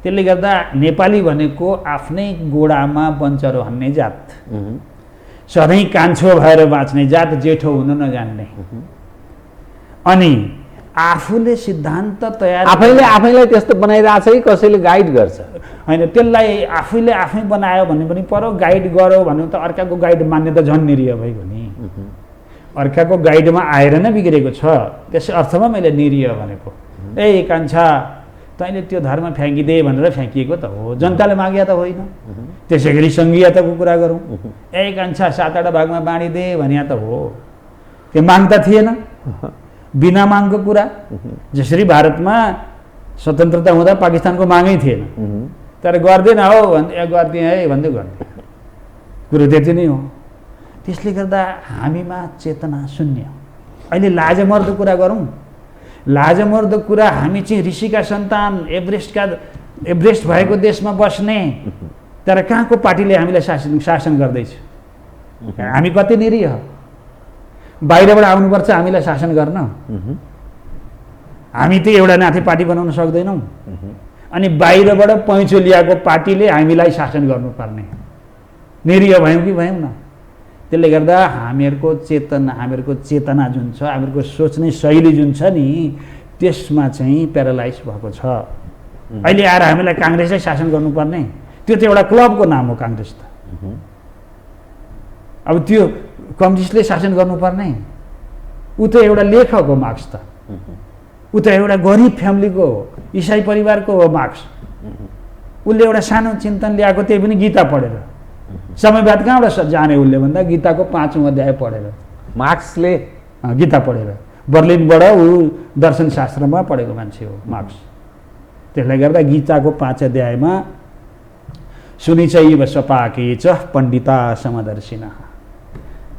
त्यसले गर्दा नेपाली भनेको आफ्नै गोडामा बन्चरो हान्ने जात, सधैँ कान्छो भएर बाँच्ने जात, जेठो हुन नजान्ने, अनि आफूले सिद्धान्त तयार आफैलाई त्यस्तो बनाइरहेछ कि कसैले गाइड गर्छ? होइन, त्यसलाई आफैले आफै बनायो भने पनि पर्यो, गाइड गर्यो भने त अर्काको गाइड मान्ने त झन् निरीह भइगयो नि। अर्काको गाइडमा आएर नै बिग्रेको छ, त्यसै अर्थमा मैले निरीह भनेको। ए कान्छा तैँले त्यो धर्म फ्याँकिदे भनेर फ्याँकिएको त हो, जनताले माग्या त होइन। त्यसै गरी सङ्घीयताको कुरा गरौँ, ए कान्छा 7-8 भागमा बाँडिदे भन्या त हो, त्यो माग त थिएन, बिना मागको कुरा। जसरी भारतमा स्वतन्त्रता हुँदा पाकिस्तानको मागै थिएन, तर गर्दैन हो भन्दै गरिदिएँ है भन्दै गर्ने कुरो त्यति नै हो। त्यसले गर्दा हामीमा चेतना शून्य। अहिले लाजमर्दो कुरा गरौँ, लाजमर्दो कुरा, हामी चाहिँ ऋषिका सन्तान, एभरेस्ट भएको देशमा बस्ने, तर कहाँको पार्टीले हामीलाई शासन गर्दैछ? हामी कति निरीह, बाहिरबाट आउनुपर्छ हामीलाई शासन गर्न। हामी त एउटा नाथे पार्टी बनाउन सक्दैनौँ, अनि बाहिरबाट पैँचो ल्याएको पार्टीले हामीलाई शासन गर्नुपर्ने। निरीह भयौँ कि भयौँ न? त्यसले गर्दा हामीहरूको चेतना जुन छ, हामीहरूको सोच्ने शैली जुन छ नि, त्यसमा चाहिँ प्यारालाइज भएको छ। अहिले आएर हामीलाई काङ्ग्रेसै शासन गर्नुपर्ने? त्यो त एउटा क्लबको नाम हो काङ्ग्रेस त। अब त्यो कम्युनिस्टले शासन गर्नुपर्ने? ऊ त एउटा लेखक हो मार्क्स त, ऊ त एउटा गरिब फ्यामिलीको हो, इसाई परिवारको हो मार्क्स। उसले एउटा सानो चिन्तन ल्याएको, त्यही पनि गीता पढेर। समयवाद कहाँबाट जाने उसले भन्दा गीताको 5औं अध्याय पढेर। मार्क्सले गीता पढेर बर्लिनबाट ऊ दर्शनशास्त्रमा पढेको मान्छे हो मार्क्स। त्यसले गर्दा गीताको 5 अध्यायमा सुनिचैव स्वपाके च पण्डिता समदर्शिनः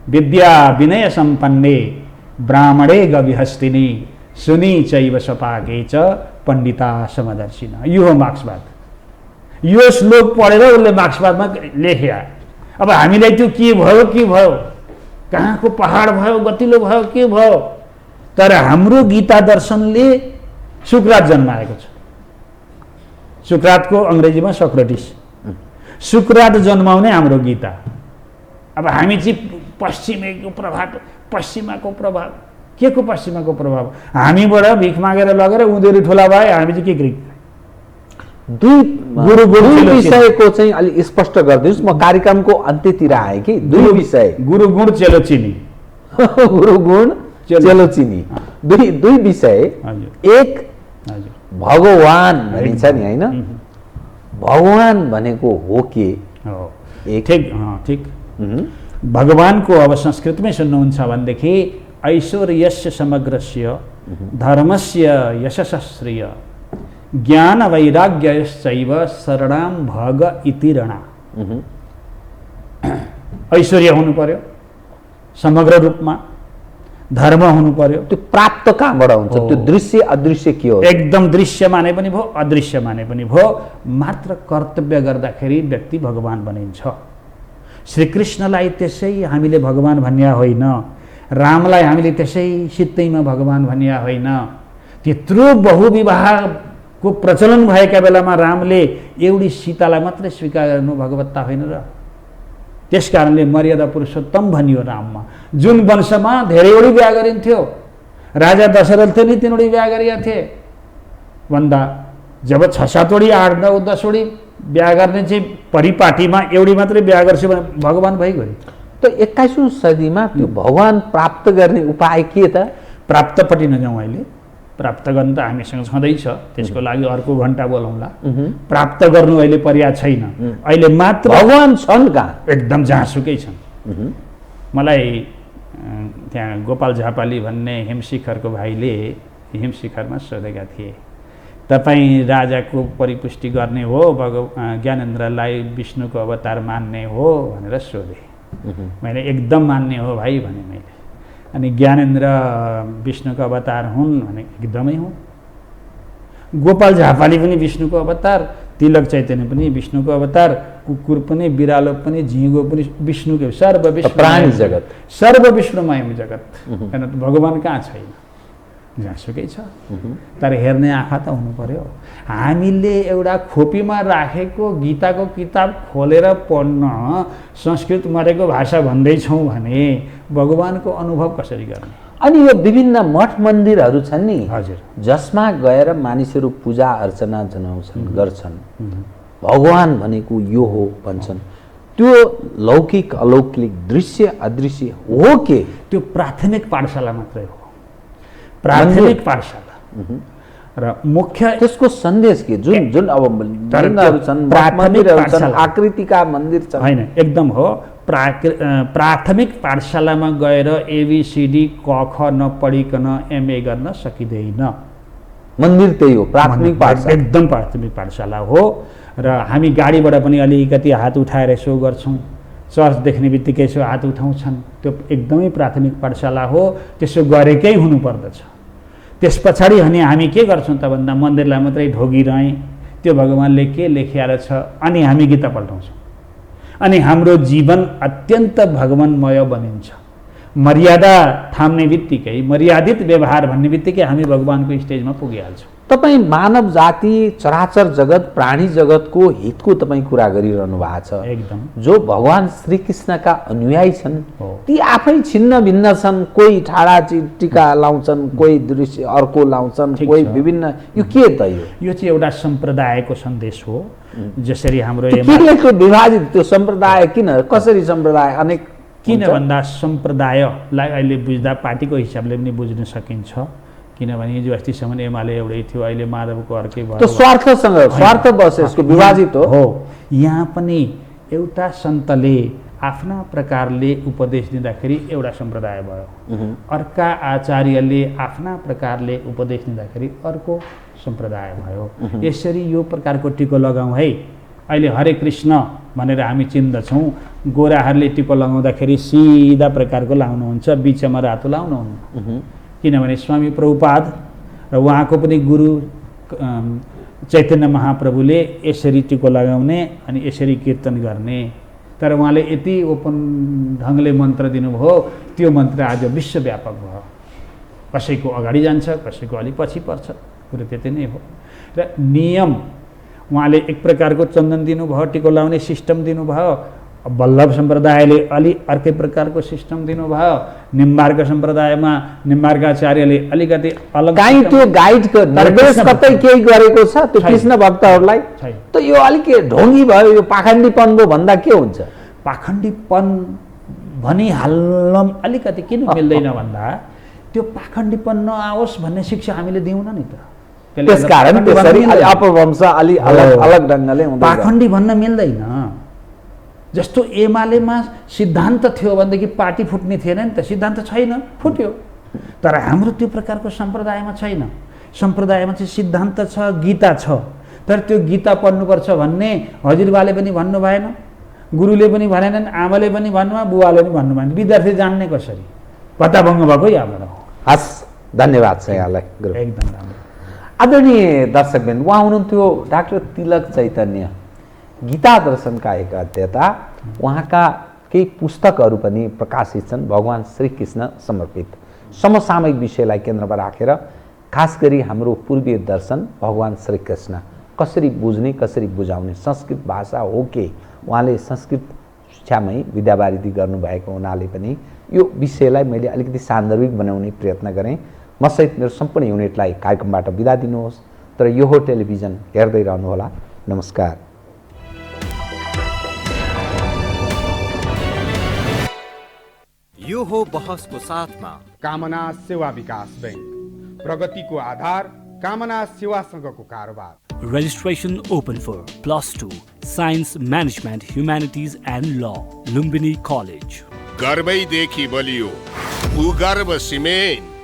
विद्या विनय सम्पन्ने ब्राह्मणे गविहस्तिनी सुनिचैव स्वपाके च पण्डिता समदर्शिनः। यो हो मार्क्सवाद। यो श्लोक पढेर उसले मार्क्सवादमा लेखे। अब हामीलाई त्यो के भयो, कहाँको पहाड भयो, गतिलो भयो, के भयो? तर हाम्रो गीता दर्शनले सुक्रात जन्माएको छ। सुक्रातको अङ्ग्रेजीमा सक्रेटिस। सुक्रात जन्माउने हाम्रो गीता। अब हामी चाहिँ पश्चिमाको प्रभाव के को पश्चिमाको प्रभाव? हामीबाट भिख मागेर लगेर उनीहरू ठुला भए, हामी चाहिँ के गरे? दुई विषयको चाहिँ अलि स्पष्ट गरिदिनुहोस्। म कार्यक्रमको अन्त्यतिर आएँ कि दुई विषय, गुरु गुण चेलो चिनी। गुरु गुण चेलो चिनी, दुई विषय। एक भगवान भनिन्छ नि, होइन? भगवान भनेको हो के? ठीक। भगवानको अब संस्कृतमै सुन्नुहुन्छ भनेदेखि ऐश्वर्यस्य समग्रस्य धर्मस्य यशस्श्रिय ज्ञान वैराग्यश्चैव शरणाम भग इति रणा। ऐश्वर्य हुनु पर्यो समग्र रूपमा, धर्म हुनु पर्यो। त्यो प्राप्त कहाँबाट हुन्छ? त्यो दृश्य अदृश्य के हो? एकदम दृश्य माने पनि भयो, अदृश्य माने पनि भयो। मात्र कर्तव्य गर्दाखेरि व्यक्ति भगवान बनिन्छ। श्रीकृष्णलाई त्यसै हामीले भगवान भन्या होइन, रामलाई हामीले त्यसै सित्तैमा भगवान भन्या होइन। त्यत्रो बहुविवाहको प्रचलन भएका बेलामा रामले एउटी सीतालाई मात्रै स्वीकार गर्नु भगवत्ता होइन र? त्यस कारणले मर्यादा पुरुषोत्तम भनियो राममा। जुन वंशमा धेरैवटी बिहा गरिन्थ्यो, राजा दशरथले नै 3वटी बिहा गरेका थिए भन्दा जब 6-7 वटी 8-9 10 वटी बिहा गर्ने चाहिँ परिपाटीमा एउटी मात्रै बिहा गर्छु भने भगवान भइगयो। त 21औं सदीमा त्यो भगवान प्राप्त गर्ने उपाय के त? प्राप्तपट्टि नजाउँ अहिले, प्राप्त गर्न त हामीसँग छँदैछ, त्यसको लागि अर्को घन्टा बोलाउँला। प्राप्त गर्नु अहिले पर्याप्त छैन। अहिले मात्र भगवान छन् कहाँ? एकदम जहाँसुकै छन्। मलाई त्यहाँ गोपाल झापाली भन्ने हिमशिखरको भाइले हिमशिखरमा सोधेका थिए, तपाईँ राजाको परिपुष्टि गर्ने हो, ज्ञानेन्द्रलाई विष्णुको अवतार मान्ने हो भनेर सोधे। मैले एकदम मान्ने हो भाइ भने मैले। अनि ज्ञानेन्द्र विष्णुको अवतार हुन् भने एकदमै हुन्। गोपाल झापाली पनि विष्णुको अवतार, तिलक चैतन्य पनि विष्णुको अवतार, कुकुर पनि, बिरालो पनि, झिँगो पनि विष्णुको, सर्व विष्णु प्राणी जगत, सर्व विष्णुमय जगत। किन भगवान कहाँ छैन? जहाँसुकै छ। तर हेर्ने आँखा त हुनु पर्यो। हामीले एउटा खोपीमा राखेको गीताको किताब खोलेर पढ्न संस्कृत मरेको भाषा भन्दैछौँ भने भगवानको अनुभव कसरी गर्ने? अनि यो विभिन्न मठ मन्दिरहरू छन् नि, हजुर, जसमा गएर मानिसहरू पूजा अर्चना जनाउँछन्, गर्छन्, भगवान भनेको यो हो भन्छन्, त्यो लौकिक अलौकिक दृश्य अदृश्य हो के? त्यो प्राथमिक पाठशाला मात्रै हो। प्राथमिक पाठशाला र मुख्य त्यसको सन्देश के? जुन जुन अब मन्दिरहरू छन्, मन्दिरहरू छन्, आकृतिका मन्दिर छन्, होइन, एकदम हो। प्राथमिक पाठशालामा गएर एबीसीडी क ख नपढिकन एमए गर्न सकिँदैन। मन्दिर त्यही हो, प्राथमिक पाठशाला, एकदम प्राथमिक पाठशाला हो। र हामी गाडीबाट पनि अलिकति हात उठाएर यसो गर्छौँ, चर्च देख्ने बित्तिकै यसो हात उठाउँछन्, त्यो एकदमै प्राथमिक पाठशाला हो। त्यसो गरेकै हुनुपर्दछ। त्यस पछाडि अनि हामी के गर्छौँ त भन्दा मन्दिरलाई मात्रै ढोगिरहेँ, त्यो भगवान्ले के लेखिएको छ अनि हामी गीता पल्टाउँछौँ अनि हाम्रो जीवन अत्यन्त भगवान्मय बनिन्छ। मर्यादा थाम्ने बित्तिकै, मर्यादित व्यवहार भन्ने बित्तिकै हामी भगवान्को स्टेजमा पुगिहाल्छौँ। तपाईँ मानव जाति, चराचर जगत, प्राणी जगतको हितको तपाईँ कुरा गरिरहनु भएको छ। एकदम। जो भगवान श्रीकृष्णका अनुयायी छन् हो। ती आफै छिन्न भिन्न छन्। कोही ठाडा टिका लाउँछन्, कोही दृश्य अर्को लाउँछन्, ठिक कोही छ। विभिन्न। यो के त यो चाहिँ एउटा सम्प्रदायको सन्देश हो। जसरी हाम्रो त्यो विभाजित त्यो सम्प्रदाय किन, कसरी सम्प्रदाय अनेक किन भन्दा सम्प्रदायलाई अहिले बुझ्दा पार्टीको हिसाबले पनि बुझ्न सकिन्छ। किनभने हिजो अस्तिसम्म एमाले एउटै थियो, अहिले माधवको अर्कै भयो। त्यो स्वार्थसँग, स्वार्थवश यसको विभाजित हो। यहाँ पनि एउटा सन्तले आफ्ना प्रकारले उपदेश दिँदाखेरि एउटा सम्प्रदाय भयो, अर्का आचार्यले आफ्ना प्रकारले उपदेश दिँदाखेरि अर्को सम्प्रदाय भयो। यसरी यो प्रकारको टिको लगाउँ है। अहिले हरे कृष्ण भनेर हामी चिन्दछौँ, गोराहरूले टिको लगाउँदाखेरि सिधा प्रकारको लाउनुहुन्छ, बिचमा रातो लाउनुहुन्न। किनभने स्वामी प्रभुपाद र उहाँको पनि गुरु चैतन्य महाप्रभुले यसरी टिको लगाउने अनि यसरी कीर्तन गर्ने। तर उहाँले यति ओपन ढङ्गले मन्त्र दिनुभयो, त्यो मन्त्र आज विश्वव्यापक भयो। कसैको अगाडि जान्छ, कसैको अलिक पछि पर्छ, कुरो त्यति नै हो। र नियम उहाँले एक प्रकारको चन्दन दिनुभयो, टिको लाउने सिस्टम दिनुभयो। वल्लभ सम्प्रदायले अलि अर्कै प्रकारको सिस्टम दिनुभयो। निम्बार्क सम्प्रदायमा निम्बार्काचार्यले अलिकति अलग। कहीँ त्यो गाइडको निर्देश कतै केही गरेको छ त्यो कृष्ण भक्तहरूलाई? त यो अलिक ढोङ्गी भयो, यो पाखण्डीपन भयो भन्दा के हुन्छ? पाखण्डीपन भनिहाल्न अलिकति किन मिल्दैन भन्दा त्यो पाखण्डीपन नआओस् भन्ने शिक्षा हामीले दिउन नि त। त्यसकारण त्यसरी अपभ्रंश अलि अलग अलग ढङ्गले हुँदै गयो। पाखण्डी भन्न मिल्दैन। जस्तो एमालेमा सिद्धान्त थियो भनेदेखि पार्टी फुट्ने थिएन नि त। सिद्धान्त छैन, फुट्यो। तर हाम्रो त्यो प्रकारको सम्प्रदायमा छैन। सम्प्रदायमा चाहिँ सिद्धान्त छ, गीता छ। तर त्यो गीता पढ्नुपर्छ भन्ने हजुरबाले पनि भन्नु भएन, गुरुले पनि भनेनन्, आमाले पनि भन्नुभयो, बुवाले पनि भन्नु भएन। विद्यार्थी जान्ने कसरी? पत्ताभङ्ग भएको यहाँबाट हो। हस्, धन्यवाद छ यहाँलाई। एकदम राम्रो। आदरणीय दर्शकबिन, उहाँ हुनुहुन्थ्यो डाक्टर तिलक चैतन्य, गीता दर्शनका एक अध्येता। उहाँका केही पुस्तकहरू पनि प्रकाशित छन् भगवान श्रीकृष्ण समर्पित। समसामयिक विषयलाई केन्द्रमा राखेर खास गरी हाम्रो पूर्वीय दर्शन भगवान श्रीकृष्ण कसरी बुझ्ने, कसरी बुझाउने, संस्कृत भाषा हो के, उहाँले संस्कृत शिक्षामै विद्यावारिधि गर्नुभएको हुनाले पनि यो विषयलाई मैले अलिकति सान्दर्भिक बनाउने प्रयत्न गरेँ। मसहित मेरो सम्पूर्ण युनिटलाई कार्यक्रमबाट बिदा दिनुहोस्। तर यो हो टेलिभिजन, हेर्दै रहनुहोला। नमस्कार। यो हो बहसको साथमा कामना सेवा विकास बैंक, प्रगतिको आधार कामना सेवासँगको कारोबार। Registration open for +2 Science Management Humanities and Law, Lumbini College. गर्भैदेखि बलियो भूगर्भ सिमेन्ट